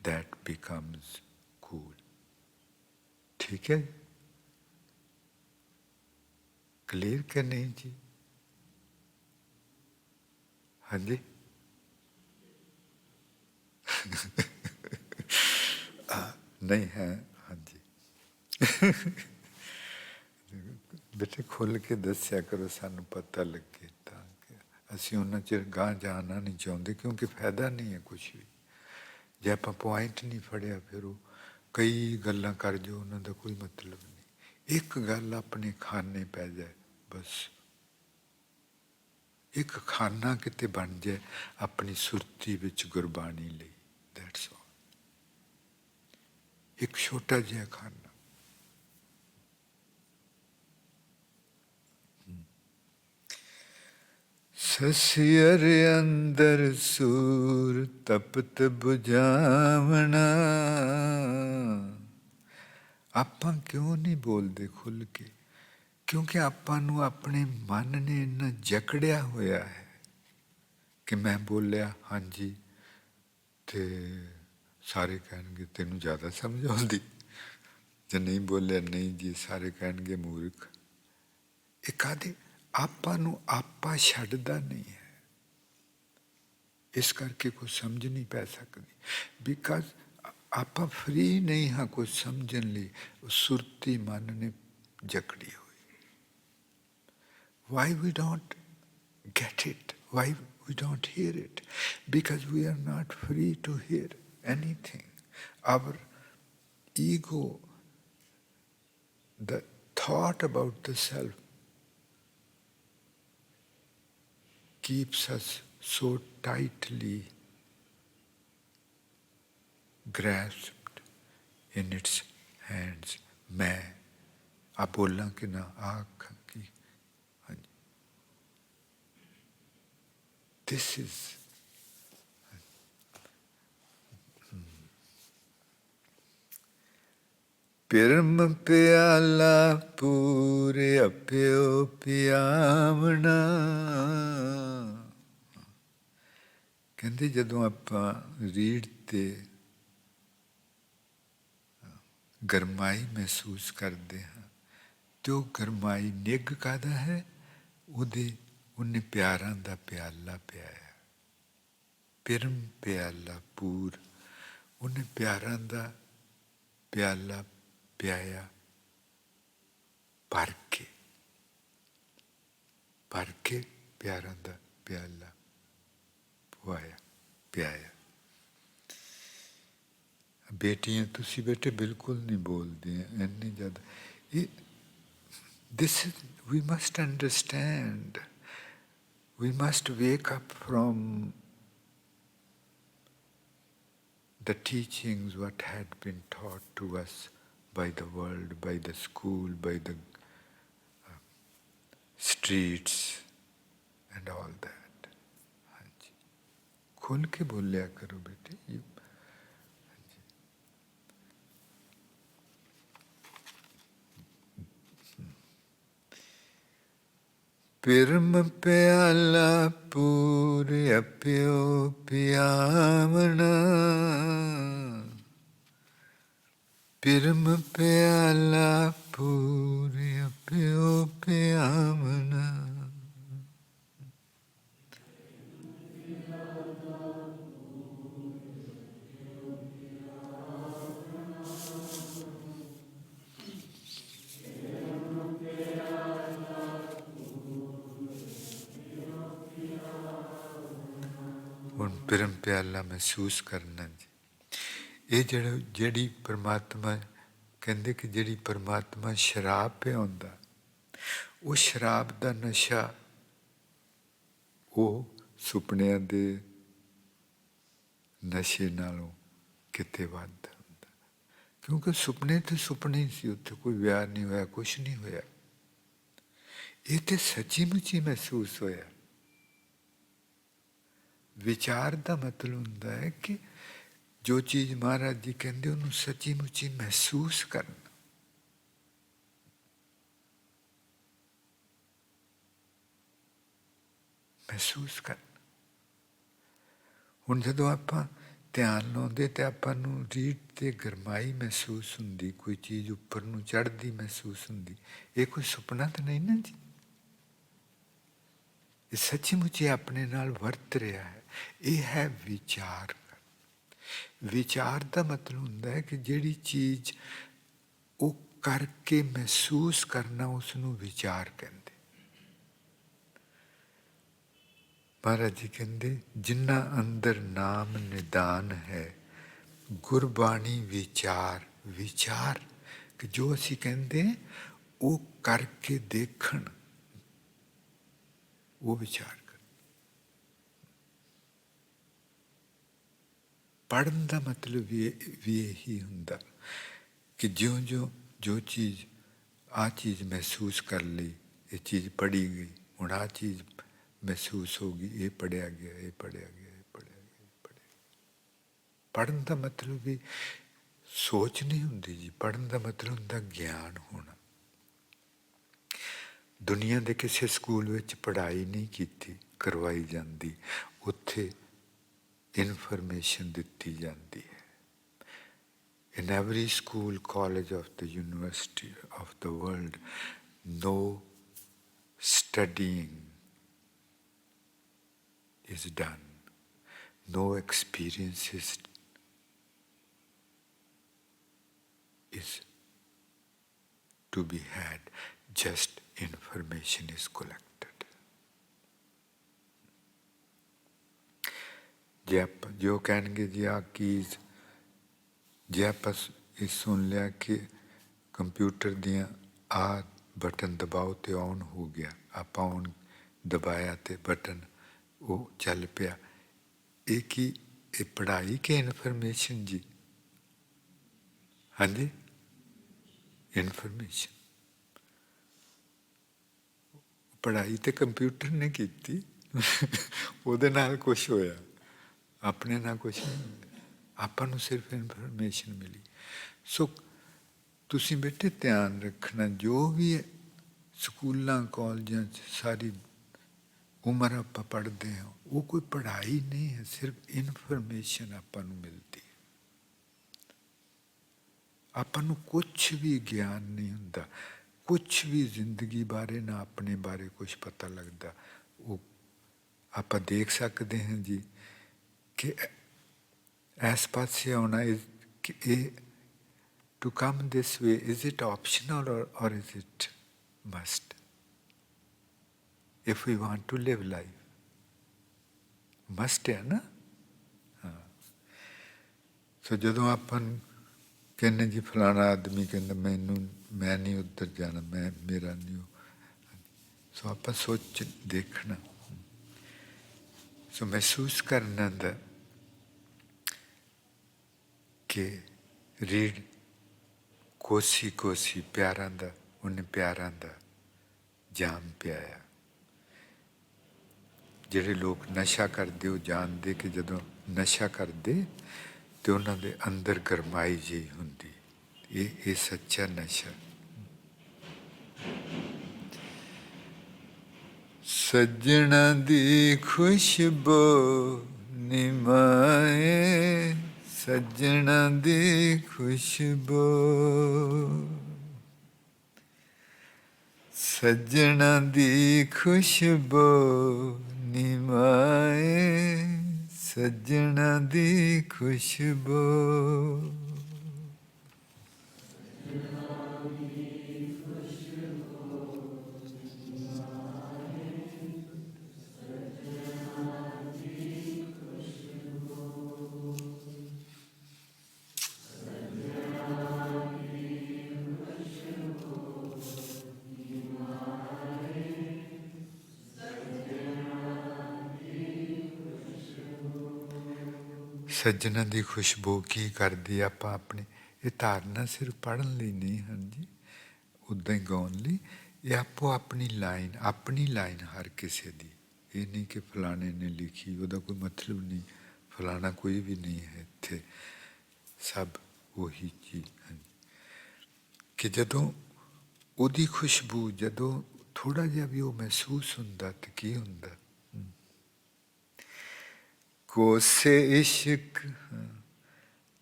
that becomes cool. ठीक है? Clear क्या नहीं जी? हाँ जी? नहीं है, हाँ जी। बेटे खोल के दस्या करो, सानू पता लगे ਤਾਂ ਕਿ ਅਸੀਂ ਉਹਨਾਂ ਚਿਰ ਗਾਂ ਜਾਣਾ ਨਹੀਂ ਚਾਹੁੰਦੇ, ਕਿਉਂਕਿ ਫਾਇਦਾ ਨਹੀਂ ਹੈ ਕੁਛ ਵੀ। ਜੇ ਆਪਾਂ ਪੁਆਇੰਟ ਨਹੀਂ ਫੜਿਆ ਫਿਰ ਉਹ ਕਈ ਗੱਲਾਂ ਕਰ ਜੋ ਉਹਨਾਂ ਦਾ ਕੋਈ ਮਤਲਬ ਨਹੀਂ। ਇੱਕ ਗੱਲ ਆਪਣੇ ਖਾਨੇ ਪੈ ਜਾਏ ਬਸ, ਇੱਕ ਖਾਨਾ ਕਿਤੇ ਬਣ ਜਾਏ ਆਪਣੀ ਸੁਰਤੀ ਵਿੱਚ ਗੁਰਬਾਣੀ ਲਈ, ਦੈਟਸ ਆਲ। ਇੱਕ ਛੋਟਾ ਜਿਹਾ ਖਾਨਾ। ਸਸਿਅਰ ਅੰਦਰ ਸੂਰ ਤਪਤ ਬੁਝਾਵਣਾ। ਆਪਾਂ ਕਿਉਂ ਨਹੀਂ ਬੋਲਦੇ ਖੁੱਲ੍ਹ ਕੇ? ਕਿਉਂਕਿ ਆਪਾਂ ਨੂੰ ਆਪਣੇ ਮਨ ਨੇ ਇੰਨਾ ਜਕੜਿਆ ਹੋਇਆ ਹੈ ਕਿ ਮੈਂ ਬੋਲਿਆ ਹਾਂਜੀ ਤੇ ਸਾਰੇ ਕਹਿਣਗੇ ਤੈਨੂੰ ਜ਼ਿਆਦਾ ਸਮਝ ਆਉਂਦੀ, ਜੇ ਨਹੀਂ ਬੋਲਿਆ ਨਹੀਂ ਜੀ ਸਾਰੇ ਕਹਿਣਗੇ ਮੂਰਖ। ਇਹ ਕਾਹਦੇ? ਆਪਾਂ ਨੂੰ ਆਪਾ ਛੱਡਦਾ ਨਹੀਂ ਹੈ, ਇਸ ਕਰਕੇ ਕੁਝ ਸਮਝ ਨਹੀਂ ਪੈ ਸਕਦੀ। ਬਿਕਾਜ਼ ਆਪਾਂ ਫਰੀ ਨਹੀਂ ਹਾਂ ਕੁਝ ਸਮਝਣ ਲਈ, ਸੁਰਤੀ ਮਨ ਨੇ ਜਕੜੀ ਹੋਈ। Why we don't get it? Why we don't hear it? Because we are not free to hear anything. Our ego, the thought about the self, keeps us so tightly grasped in its hands. मैं आप बोलना कि ना आँख की, this is ਪਿਰਮ ਪਿਆਲਾ ਪੂਰੇ ਅਪਿਓ ਪਿਆਵਣਾ। ਕਹਿੰਦੇ ਜਦੋਂ ਆਪਾਂ ਰੀੜ ਤੇ ਗਰਮਾਈ ਮਹਿਸੂਸ ਕਰਦੇ ਹਾਂ ਤੇ ਉਹ ਗਰਮਾਈ ਨਿੱਘ ਕਾਹਦਾ ਹੈ? ਉਹਨੇ ਪਿਆਰਾਂ ਦਾ ਪਿਆਲਾ ਪਿਆਇਆ। ਪਿਰਮ ਪਿਆਲਾ ਪੂਰ, ਉਹਨੇ ਪਿਆਰਾਂ ਦਾ ਪਿਆਲਾ ਪਿਆਇਆ ਭਰ ਕੇ ਪਿਆਰਾਂ ਦਾ ਪਿਆਲਾ ਪਵਾਇਆ ਪਿਆਇਆ। ਬੇਟੀਆਂ ਤੁਸੀਂ ਬੇਟੇ ਬਿਲਕੁਲ ਨਹੀਂ ਬੋਲਦੀਆਂ ਇੰਨੀ ਜ਼ਿਆਦਾ। This is, we must understand, we must wake up from the teachings what had been taught to us by the world, by the school, by the streets and all that. ਹਾਂਜੀ ਖੁੱਲ੍ਹ ਕੇ ਬੋਲਿਆ ਕਰੋ ਬੇਟੇ। ਪਿਰਮ ਪਿਆਲਾ ਪੂਰੇ ਅਪਿਓ ਪਿਆਵਣਾ। ਪਿਰਮ ਪਿਆਲਾ ਪੂਰੇ ਅਪਿਓ ਪਿਆਵਣਾ। ਹੁਣ ਪਿਰਮ ਪਿਆਲਾ ਮਹਿਸੂਸ ਕਰਨਾ ਜੀ। ਇਹ ਜਿਹੜੀ ਪਰਮਾਤਮਾ ਕਹਿੰਦੇ ਕਿ ਜਿਹੜੀ ਪਰਮਾਤਮਾ ਸ਼ਰਾਬ ਪਿਆਉਂਦਾ, ਉਹ ਸ਼ਰਾਬ ਦਾ ਨਸ਼ਾ ਉਹ ਸੁਪਨਿਆਂ ਦੇ ਨਸ਼ੇ ਨਾਲੋਂ ਕਿਤੇ ਵੱਧ ਹੁੰਦਾ। ਕਿਉਂਕਿ ਸੁਪਨੇ ਤੇ ਸੁਪਨੇ ਹੀ ਸੀ, ਉੱਥੇ ਕੋਈ ਵਿਆਹ ਨਹੀਂ ਹੋਇਆ, ਕੁਛ ਨਹੀਂ ਹੋਇਆ। ਇਹ ਤੇ ਸੱਚੀ ਮੁੱਚੀ ਮਹਿਸੂਸ ਹੋਇਆ। ਵਿਚਾਰ ਦਾ ਮਤਲਬ ਹੁੰਦਾ ਹੈ ਕਿ ਜੋ ਚੀਜ਼ ਮਹਾਰਾਜ ਜੀ ਕਹਿੰਦੇ ਉਹਨੂੰ ਸੱਚੀ ਮੁੱਚੀ ਮਹਿਸੂਸ ਕਰਨਾ। ਮਹਿਸੂਸ ਕਰਨਾ। ਹੁਣ ਜਦੋਂ ਆਪਾਂ ਧਿਆਨ ਲਾਉਂਦੇ ਤੇ ਆਪਾਂ ਨੂੰ ਰੀੜ੍ਹ ਤੇ ਗਰਮਾਈ ਮਹਿਸੂਸ ਹੁੰਦੀ, ਕੋਈ ਚੀਜ਼ ਉੱਪਰ ਨੂੰ ਚੜ੍ਹਦੀ ਮਹਿਸੂਸ ਹੁੰਦੀ, ਇਹ ਕੋਈ ਸੁਪਨਾ ਤਾਂ ਨਹੀਂ ਨਾ ਜੀ। ਇਹ ਸੱਚੀ ਮੁੱਚੀ ਆਪਣੇ ਨਾਲ ਵਰਤ ਰਿਹਾ ਹੈ। ਇਹ ਹੈ ਵਿਚਾਰ। ਵਿਚਾਰ ਦਾ ਮਤਲਬ ਹੁੰਦਾ ਹੈ ਕਿ ਜਿਹੜੀ ਚੀਜ਼ ਉਹ ਕਰਕੇ ਮਹਿਸੂਸ ਕਰਨਾ, ਉਸ ਨੂੰ ਵਿਚਾਰ ਕਹਿੰਦੇ। ਮਹਾਰਾਜ ਜੀ ਕਹਿੰਦੇ ਜਿਨ੍ਹਾਂ ਅੰਦਰ ਨਾਮ ਨਿਦਾਨ ਹੈ, ਗੁਰਬਾਣੀ ਵਿਚਾਰ। ਵਿਚਾਰ ਕਿ ਜੋ ਅਸੀਂ ਕਹਿੰਦੇ ਉਹ ਕਰਕੇ ਦੇਖਣ, ਉਹ ਵਿਚਾਰ ਕਰ। ਪੜ੍ਹਨ ਦਾ ਮਤਲਬ ਵੀ ਇਹੀ ਹੁੰਦਾ ਕਿ ਜਿਉਂ-ਜਿਉਂ ਜੋ ਚੀਜ਼, ਆਹ ਚੀਜ਼ ਮਹਿਸੂਸ ਕਰ ਲਈ, ਇਹ ਚੀਜ਼ ਪੜ੍ਹੀ ਗਈ, ਹੁਣ ਆਹ ਚੀਜ਼ ਮਹਿਸੂਸ ਹੋ ਗਈ, ਇਹ ਪੜ੍ਹਿਆ ਗਿਆ, ਇਹ ਪੜ੍ਹਿਆ ਗਿਆ, ਇਹ ਪੜ੍ਹਿਆ ਗਿਆ, ਇਹ ਪੜ੍ਹਿਆ ਗਿਆ। ਪੜ੍ਹਨ ਦਾ ਮਤਲਬ ਵੀ ਸੋਚ ਨਹੀਂ ਹੁੰਦੀ ਜੀ। ਪੜ੍ਹਨ ਦਾ ਮਤਲਬ ਹੁੰਦਾ ਗਿਆਨ ਹੋਣਾ। ਦੁਨੀਆ ਦੇ ਕਿਸੇ ਸਕੂਲ ਵਿੱਚ ਪੜ੍ਹਾਈ ਨਹੀਂ ਕੀਤੀ, ਕਰਵਾਈ ਜਾਂਦੀ, ਉੱਥੇ ਇਨਫੋਰਮੇਸ਼ਨ ਦਿੱਤੀ ਜਾਂਦੀ ਹੈ। In every school, college of the university of the world, no studying is done. No experiences is to be had. Just information is collected. ਜੇ ਆਪਾਂ ਜੋ ਕਹਿਣਗੇ ਜੀ ਆਹ ਕੀਜ਼, ਜੇ ਆਪਾਂ ਇਹ ਸੁਣ ਲਿਆ ਕਿ ਕੰਪਿਊਟਰ ਦੀਆਂ ਆਹ ਬਟਨ ਦਬਾਓ ਤੇ ਔਨ ਹੋ ਗਿਆ, ਆਪਾਂ ਔਨ ਦਬਾਇਆ ਤੇ ਬਟਨ ਉਹ ਚੱਲ ਪਿਆ, ਇਹ ਕੀ, ਇਹ ਪੜ੍ਹਾਈ ਕਿ ਇਨਫੋਰਮੇਸ਼ਨ ਜੀ? ਹਾਂਜੀ, ਇਨਫੋਰਮੇਸ਼ਨ। ਪੜ੍ਹਾਈ ਤੇ ਕੰਪਿਊਟਰ ਨੇ ਕੀਤੀ, ਉਹਦੇ ਨਾਲ ਕੁਛ ਹੋਇਆ, ਆਪਣੇ ਨਾਲ ਕੁਛ ਨਹੀਂ। ਆਪਾਂ ਨੂੰ ਸਿਰਫ ਇਨਫੋਰਮੇਸ਼ਨ ਮਿਲੀ। ਸੋ ਤੁਸੀਂ ਬੇਟੇ ਧਿਆਨ ਰੱਖਣਾ, ਜੋ ਵੀ ਸਕੂਲਾਂ ਕਾਲਜਾਂ 'ਚ ਸਾਰੀ ਉਮਰ ਆਪਾਂ ਪੜ੍ਹਦੇ ਹਾਂ, ਉਹ ਕੋਈ ਪੜ੍ਹਾਈ ਨਹੀਂ ਹੈ, ਸਿਰਫ ਇਨਫੋਰਮੇਸ਼ਨ ਆਪਾਂ ਨੂੰ ਮਿਲਦੀ ਹੈ। ਆਪਾਂ ਨੂੰ ਕੁਛ ਵੀ ਗਿਆਨ ਨਹੀਂ ਹੁੰਦਾ, ਕੁਛ ਵੀ ਜ਼ਿੰਦਗੀ ਬਾਰੇ ਨਾ ਆਪਣੇ ਬਾਰੇ ਕੁਛ ਪਤਾ ਲੱਗਦਾ। ਉਹ ਆਪਾਂ ਦੇਖ ਸਕਦੇ ਹਾਂ ਜੀ ਕਿ ਇਸ ਪਾਸੇ ਆਉਣਾ, ਕਿ ਇਹ to come this way, is it optional ਔਰ is it must? if we want to live life. Must ਹੈ ਨਾ? ਹਾਂ। ਸੋ ਜਦੋਂ ਆਪਾਂ ਕਹਿੰਦੇ ਜੀ ਫਲਾਣਾ ਆਦਮੀ ਕਹਿੰਦਾ ਮੈਂ ਨਹੀਂ ਉੱਧਰ ਜਾਣਾ, ਮੇਰਾ ਨਹੀਂ, ਸੋ ਆਪਾਂ ਸੋਚ ਦੇਖਣਾ, ਸੋ ਮਹਿਸੂਸ ਕਰਨਾ ਦਾ ਕਿ ਰੀੜ ਕੋਸੀ ਕੋਸੀ ਪਿਆਰਾਂ ਦਾ, ਉਹਨੇ ਪਿਆਰਾਂ ਦਾ ਜਾਮ ਪਿਆਇਆ। ਜਿਹੜੇ ਲੋਕ ਨਸ਼ਾ ਕਰਦੇ ਉਹ ਜਾਣਦੇ ਕਿ ਜਦੋਂ ਨਸ਼ਾ ਕਰਦੇ ਤੇ ਉਹਨਾਂ ਦੇ ਅੰਦਰ ਗਰਮਾਈ ਜਿਹੀ ਹੁੰਦੀ, ਇਹ ਸੱਚਾ ਨਸ਼ਾ। ਸੱਜਣਾ ਦੀ ਖੁਸ਼ਬੂ ਨਿਮਾਏ, ਸੱਜਣਾ ਦੀ ਖੁਸ਼ਬੂ, ਸੱਜਣਾ ਦੀ ਖੁਸ਼ਬੂ ਨਿਮਾਏ, ਸੱਜਣਾ ਦੀ ਖੁਸ਼ਬੂ। ਸੱਜਣਾ ਦੀ ਖੁਸ਼ਬੂ ਕੀ ਕਰਦੀ? ਆਪਾਂ ਆਪਣੀ ਇਹ ਧਾਰਨਾ ਸਿਰਫ ਪੜ੍ਹਨ ਲਈ ਨਹੀਂ ਹਨ ਜੀ, ਉੱਦਾਂ ਹੀ ਗਾਉਣ ਲਈ। ਇਹ ਆਪੋ ਆਪਣੀ ਲਾਈਨ ਹਰ ਕਿਸੇ ਦੀ ਇਹ ਨਹੀਂ ਕਿ ਫਲਾਣੇ ਨੇ ਲਿਖੀ, ਉਹਦਾ ਕੋਈ ਮਤਲਬ ਨਹੀਂ, ਫਲਾਣਾ ਕੋਈ ਵੀ ਨਹੀਂ ਹੈ ਇੱਥੇ, ਸਭ ਉਹੀ ਚੀਜ਼ ਹੈ। ਕਿ ਜਦੋਂ ਉਹਦੀ ਖੁਸ਼ਬੂ ਜਦੋਂ ਥੋੜ੍ਹਾ ਜਿਹਾ ਵੀ ਉਹ ਮਹਿਸੂਸ ਹੁੰਦਾ ਤਾਂ ਕੀ ਹੁੰਦਾ? ਕੋਸੇ ਇਸ਼ਕ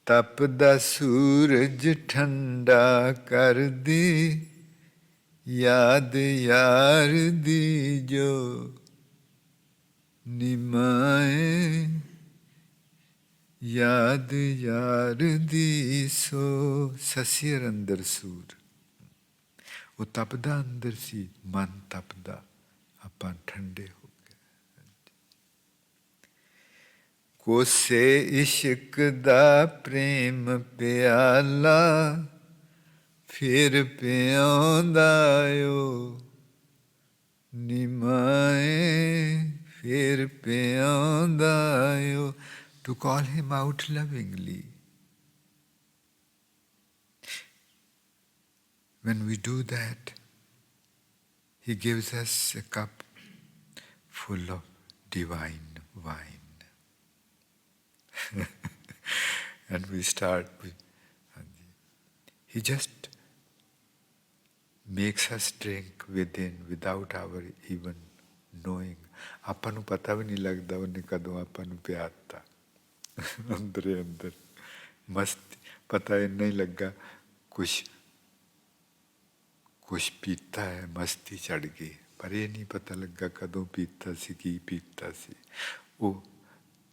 ਤਪਦਾ ਸੂਰਜ ਠੰਡਾ ਕਰਦੀ, ਯਾਦ ਯਾਰ ਦੀ ਜੋ ਨਿਮਾਏ, ਯਾਦ ਯਾਰ ਦੀ ਸੋ। ਸਸੀਰ ਅੰਦਰ ਸੂਰ, ਉਹ ਤਪਦਾ ਅੰਦਰ ਸੀ, ਮਨ ਤਪਦਾ, ਆਪਾਂ ਠੰਡੇ ਹੋ ਗਏ। ਕੋਸੇ ਇਸ਼ਕ ਦਾ ਪ੍ਰੇਮ ਪਿਆਲਾ, ਫਿਰ ਪਿਆਉਂਦਾ ਓ ਨਿਮਾਏ, ਫਿਰ ਪਿਆਉਂਦਾ ਓ। To call him out lovingly. When we do that, he gives us a cup full of divine wine. And we start with, he just makes us drink within without our even knowing. ਆਪਾਂ ਨੂੰ ਪਤਾ ਵੀ ਨਹੀਂ ਲੱਗਦਾ ਉਹਨੇ ਕਦੋਂ ਆਪਾਂ ਨੂੰ ਪਿਆਤਾ। ਅੰਦਰੇ ਅੰਦਰ ਮਸਤੀ, ਪਤਾ ਇੰਨਾ ਹੀ ਲੱਗਾ ਕੁਛ ਪੀਤਾ ਹੈ, ਮਸਤੀ ਚੜ ਗਈ, ਪਰ ਇਹ ਨਹੀਂ ਪਤਾ ਲੱਗਾ ਕਦੋਂ ਪੀਤਾ ਸੀ, ਕੀ ਪੀਤਾ ਸੀ। ਉਹ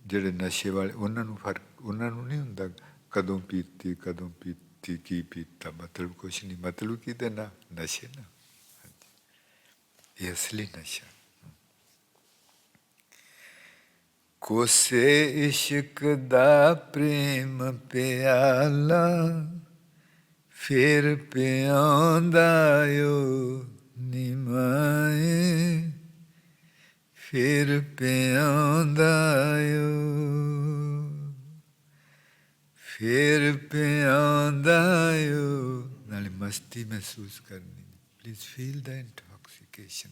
ਜਿਹੜੇ ਨਸ਼ੇ ਵਾਲੇ, ਉਹਨਾਂ ਨੂੰ ਫਰਕ, ਉਹਨਾਂ ਨੂੰ ਨਹੀਂ ਹੁੰਦਾ ਕਦੋਂ ਪੀਤੀ ਕੀ ਪੀਤਾ, ਮਤਲਬ ਕੁਛ ਨਹੀਂ, ਮਤਲਬ ਕਿਹਦੇ ਨਾਲ? ਨਸ਼ੇ ਨਾਲ। ਇਹ ਅਸਲੀ ਨਸ਼ਾ। ਕੋਸੇ ਇਸ਼ਕ ਦਾ ਪ੍ਰੇਮ ਪਿਆਲਾ, ਫਿਰ ਪਿਆਉਂਦਾ ਓ ਨਿਮਾਏ, ਫਿਰ ਪਿਆਉਂਦਾ ਓ, ਫਿਰ ਪਿਆਉਂਦਾ ਓ। ਨਾਲੇ ਮਸਤੀ ਮਹਿਸੂਸ ਕਰਨੀ। ਪਲੀਜ਼ ਫੀਲ ਦਾ ਇੰਟੌਕਸੀਕੇਸ਼ਨ।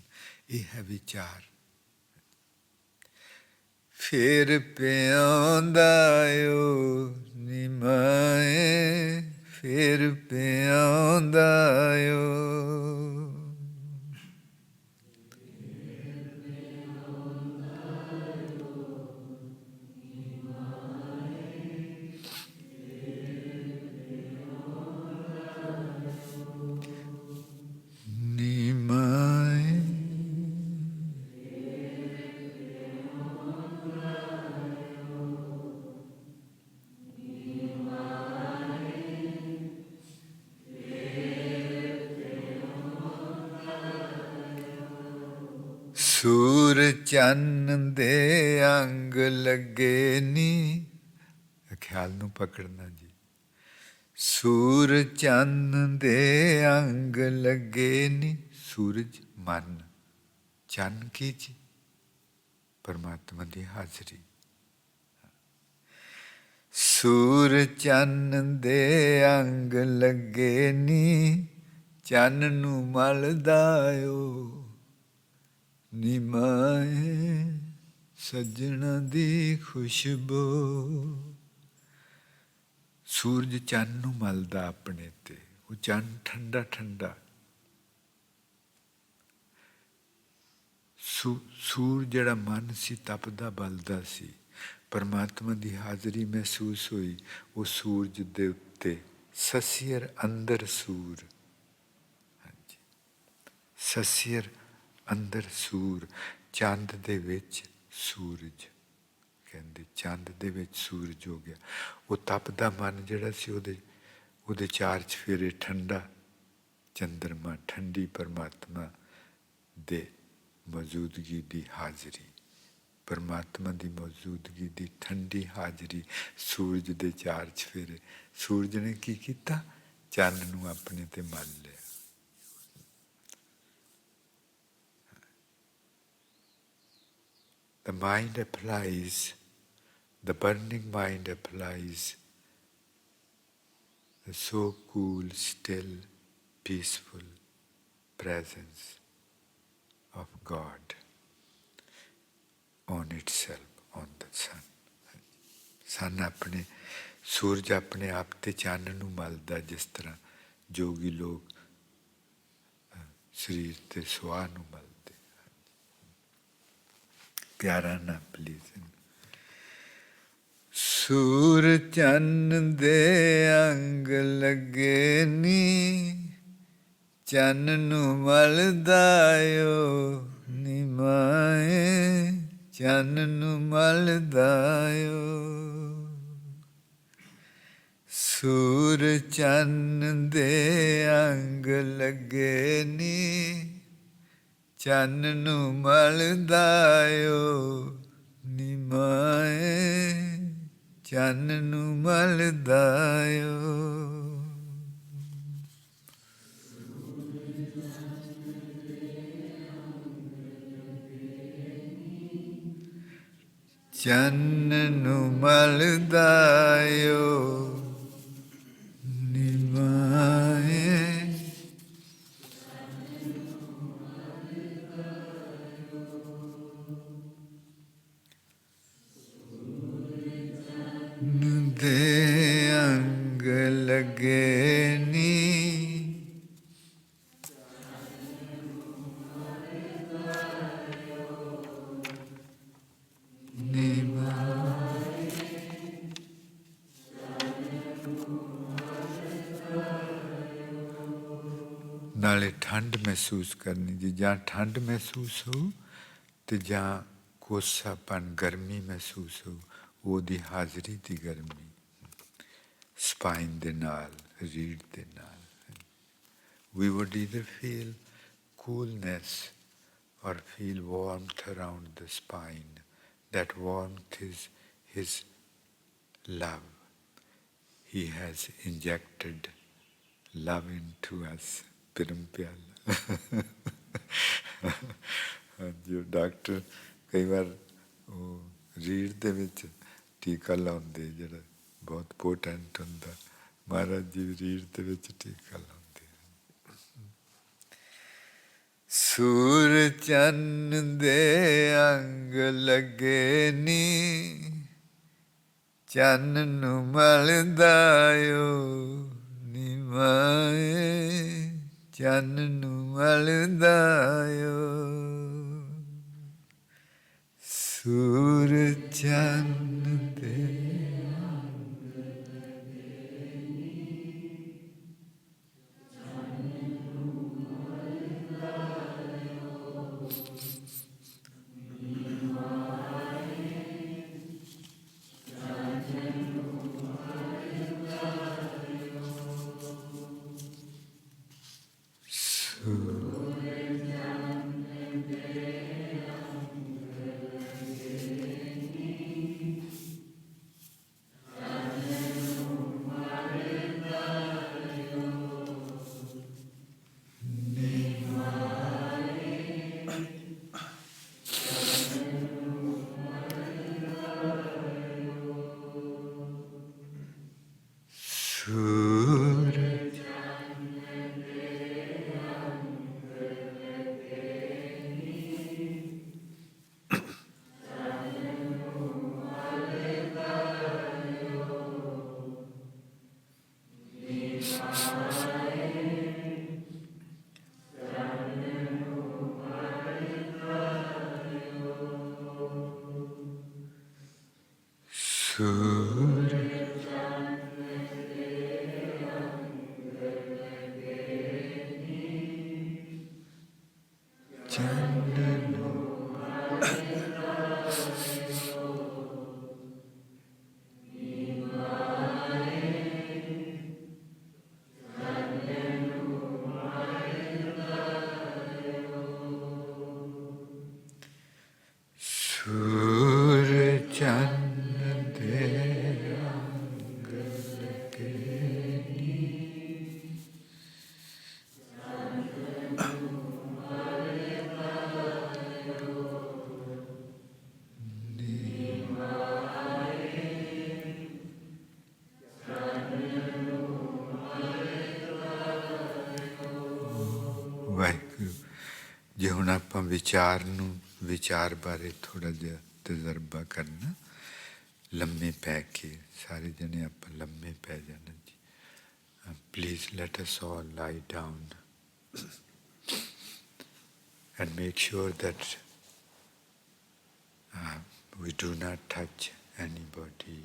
ਇਹ ਹੈ ਵਿਚਾਰ। ਫਿਰ ਪਿਆਉਂਦਾ ਓ ਨਿਮਾਏ, ਫਿਰ ਪਿਆਉਂਦਾ ਓ। ਸੂਰ ਚੰਨ ਦੇ ਅੰਗ ਲੱਗੇ ਨੀ, ਖਿਆਲ ਨੂੰ ਪਕੜਨਾ ਜੀ। ਸੂਰ ਚੰਨ ਦੇ ਅੰਗ ਲੱਗੇ ਨੀ, ਸੂਰਜ ਮਨ, ਚੰਨ ਕੀ ਜੀ? ਪਰਮਾਤਮਾ ਦੀ ਹਾਜ਼ਰੀ। ਸੂਰ ਚੰਨ ਦੇ ਅੰਗ ਲੱਗੇ ਨੀ, ਚੰਨ ਨੂੰ ਮਲਦਾ ਓ ਨਿਮਾਏ, ਸੱਜਣਾ ਦੀ ਖੁਸ਼ਬੂ। ਸੂਰਜ ਚੰਨ ਨੂੰ ਮਲਦਾ ਆਪਣੇ ਤੇ, ਉਹ ਚੰਨ ਠੰਡਾ ਠੰਡਾ। ਸੂਰ ਜਿਹੜਾ ਮਨ ਸੀ ਤਪਦਾ ਬਲਦਾ ਸੀ, ਪਰਮਾਤਮਾ ਦੀ ਹਾਜ਼ਰੀ ਮਹਿਸੂਸ ਹੋਈ। ਉਹ ਸੂਰਜ ਦੇ ਉੱਤੇ ਸਸੀਰ ਅੰਦਰ ਸੂਰ। ਹਾਂਜੀ, ਸਸੀਰ ਅੰਦਰ ਸੂਰ, ਚੰਦ ਦੇ ਵਿੱਚ ਸੂਰਜ। ਕਹਿੰਦੇ ਚੰਦ ਦੇ ਵਿੱਚ ਸੂਰਜ ਹੋ ਗਿਆ। ਉਹ ਤਪਦਾ ਮਨ ਜਿਹੜਾ ਸੀ, ਉਹਦੇ ਚਾਰ ਚਫੇਰੇ ਠੰਡਾ ਚੰਦਰਮਾ, ਠੰਡੀ ਪਰਮਾਤਮਾ ਦੇ ਮੌਜੂਦਗੀ ਦੀ ਹਾਜ਼ਰੀ, ਪਰਮਾਤਮਾ ਦੀ ਮੌਜੂਦਗੀ ਦੀ ਠੰਡੀ ਹਾਜ਼ਰੀ। ਸੂਰਜ ਦੇ ਚਾਰ ਚਫੇਰੇ। ਸੂਰਜ ਨੇ ਕੀ ਕੀਤਾ? ਚੰਨ ਨੂੰ ਆਪਣੇ ਤੇ ਮਲ ਲਿਆ। The mind applies, the burning mind applies the so cool, still, peaceful presence of God. on itself, on the sun. Sun ਆਪਣੇ ਸੂਰਜ ਆਪਣੇ ਆਪ ਤੇ ਚੰਨ ਨੂੰ ਮਲਦਾ, ਜਿਸ ਤਰ੍ਹਾਂ ਜੋਗੀ ਲੋਕ ਸਰੀਰ ਤੇ ਸੁਆਹ ਨੂੰ ਮਲਦੇ। ਪਿਆਰਾ ਨਾ ਪਲੀਜ਼। ਸੂਰ ਚੰਨ ਦੇ ਅੰਗ ਲੱਗੇ ਨੀ, ਚੰਨ ਨੂੰ ਮਲਦਾ ਓ ਨੀ ਮਾਏ, ਚੰਨ ਨੂੰ ਮਲਦਾ ਓ। ਸੂਰ ਚੰਨ ਦੇ ਅੰਗ ਲੱਗੇ ਨੀ, ਚੰਨ ਨੂੰ ਮਲਦਾ ਓ ਨੀ ਮਾਏ, ਚੰਨ ਨੂੰ ਮਲਦਾ ਓ। ਚੰਨ ਨੂੰ ਮਲਦਾ ਓ ਨੀ ਮਾਏ। ਦੇ ਅੰਗ ਲੱਗੇ ਨੀ, ਨੀ ਮਾਏ। ਨਾਲੇ ਠੰਡ ਮਹਿਸੂਸ ਕਰਨੀ ਜੀ, ਜਾਂ ਠੰਡ ਮਹਿਸੂਸ ਹੋ ਤੇ ਜਾਂ ਕੋਸਾਪਨ ਗਰਮੀ ਮਹਿਸੂਸ ਹੋ, ਉਹਦੀ ਹਾਜ਼ਰੀ ਦੀ ਗਰਮੀ ਸਪਾਈਨ ਦੇ ਨਾਲ, ਰੀੜ ਦੇ ਨਾਲ। We would either feel coolness or feel warmth around the spine. That warmth is his love. He has injected love into us. Piram pyala. ਜੋ ਡਾਕਟਰ ਕਈ ਵਾਰ ਉਹ ਰੀੜ ਦੇ ਵਿੱਚ ਟੀਕਾ ਲਾਉਂਦੇ, ਜਿਹੜਾ ਬਹੁਤ ਪੋਟੈਂਟ ਹੁੰਦਾ, ਮਹਾਰਾਜ ਜੀ ਰੀੜ ਦੇ ਵਿੱਚ ਟੀਕਾ ਲਾਉਂਦੇ। ਸੂਰ ਚੰਨ ਦੇ ਅੰਗ ਲੱਗੇ ਨੀ, ਚੰਨ ਨੂੰ ਮਲਦਾ ਓ ਨੀ ਮਾਏ, ਚੰਨ ਨੂੰ ਮਲਦਾ ਓ। ਸੂਰ ਚੰਨ ਦੇ ਵਾਹਿਗੁਰੂ। ਜੇ ਹੁਣ ਆਪਾਂ ਵਿਚਾਰ ਬਾਰੇ ਥੋੜ੍ਹਾ ਜਿਹਾ ਤਜਰਬਾ ਕਰਨਾ ਲੰਮੇ ਪੈ ਕੇ ਸਾਰੇ ਜਣੇ ਆਪਾਂ ਲੰਮੇ ਪੈ ਜਾਣਾ ਜੀ ਪਲੀਜ਼ ਲੈਟ ਅਸ ਆਲ ਲਾਈ down and make sure that we do not touch anybody.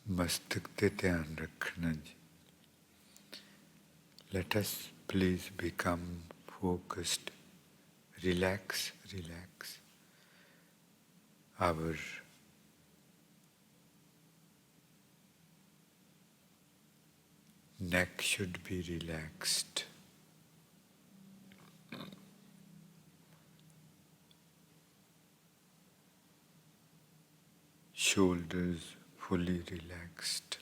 ਮਸਤਕ ਤੇ ਧਿਆਨ ਰੱਖਣਾ ਜੀ Let us please become focused. Relax, relax. Our neck should be relaxed. Shoulders fully relaxed.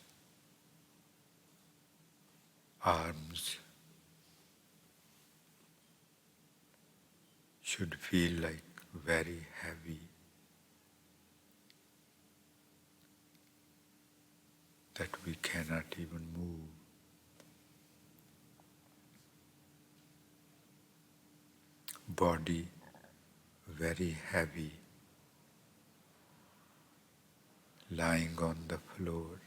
Arms should feel like very heavy, that we cannot even move. Body very heavy, lying on the floor.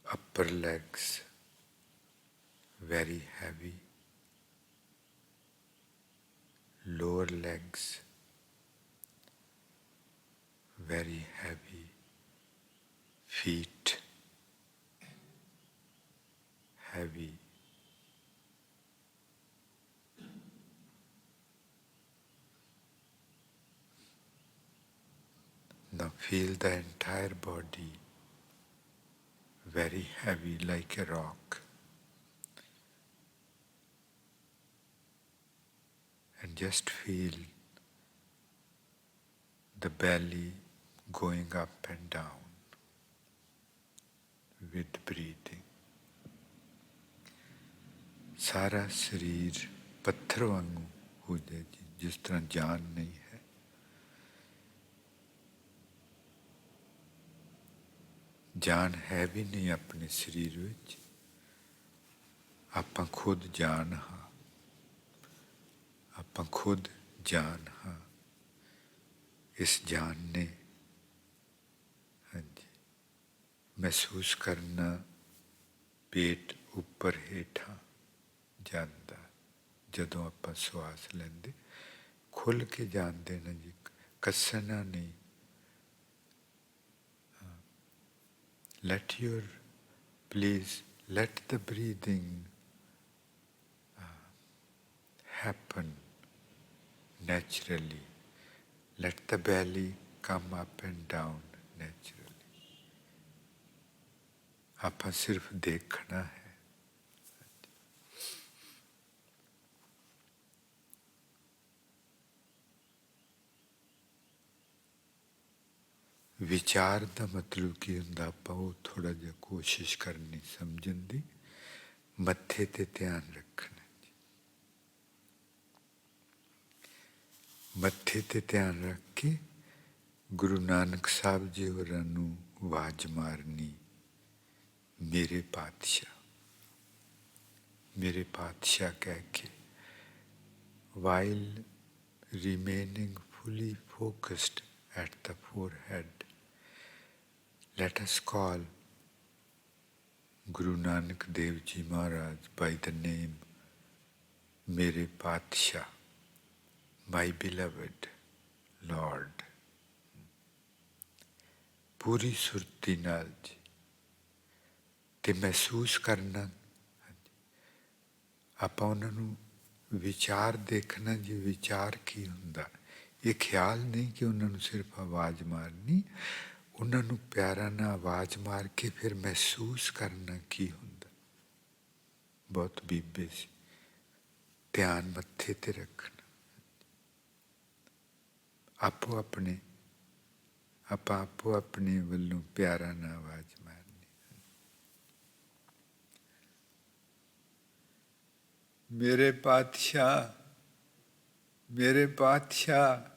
Upper legs very heavy, lower legs very heavy, feet heavy. Now feel the entire body very heavy like a rock. And just feel the belly going up and down with breathing. सारा शरीर पत्थर वांगू हो जाए जिस तरह जान नहीं है जान है भी नहीं अपने शरीर विच आपां खुद जान हाँ आपां खुद जान हाँ इस जान ने हाँ जी महसूस करना पेट ऊपर हेठा जांदा जदों आपां श्वास लेंदे खुल के जांदे ना जी कसना नहीं Please let the breathing happen naturally. Let the belly come up and down naturally. आपां सिर्फ देखना है विचार का मतलब की हुंदा आपां वो थोड़ा जिहा कोशिश करनी समझण दी मत्थे ते ध्यान रखना जी मत्थे ते ध्यान रख के गुरु नानक साहब जी होरां नूं आवाज़ मारनी मेरे पातशाह कह के while remaining fully focused at the forehead. Let us call Guru Nanak Dev Ji Maharaj by the name Mere Patshah, my beloved Lord. पूरी सुरती नाल जी ते महसूस करना आपां उन्हां नूं विचार देखना जी विचार की हुंदा ये ख्याल नहीं कि उन्होंने सिर्फ आवाज़ मारनी उन्होंने प्यारा ना आवाज़ मार के फिर महसूस करना की हुंदा बहुत बीबे से ध्यान मत्थे ते रखना आपो अपने वल्लों प्यारा ना आवाज़ मारनी ਮੇਰੇ ਪਾਤਸ਼ਾਹ, ਮੇਰੇ ਪਾਤਸ਼ਾਹ,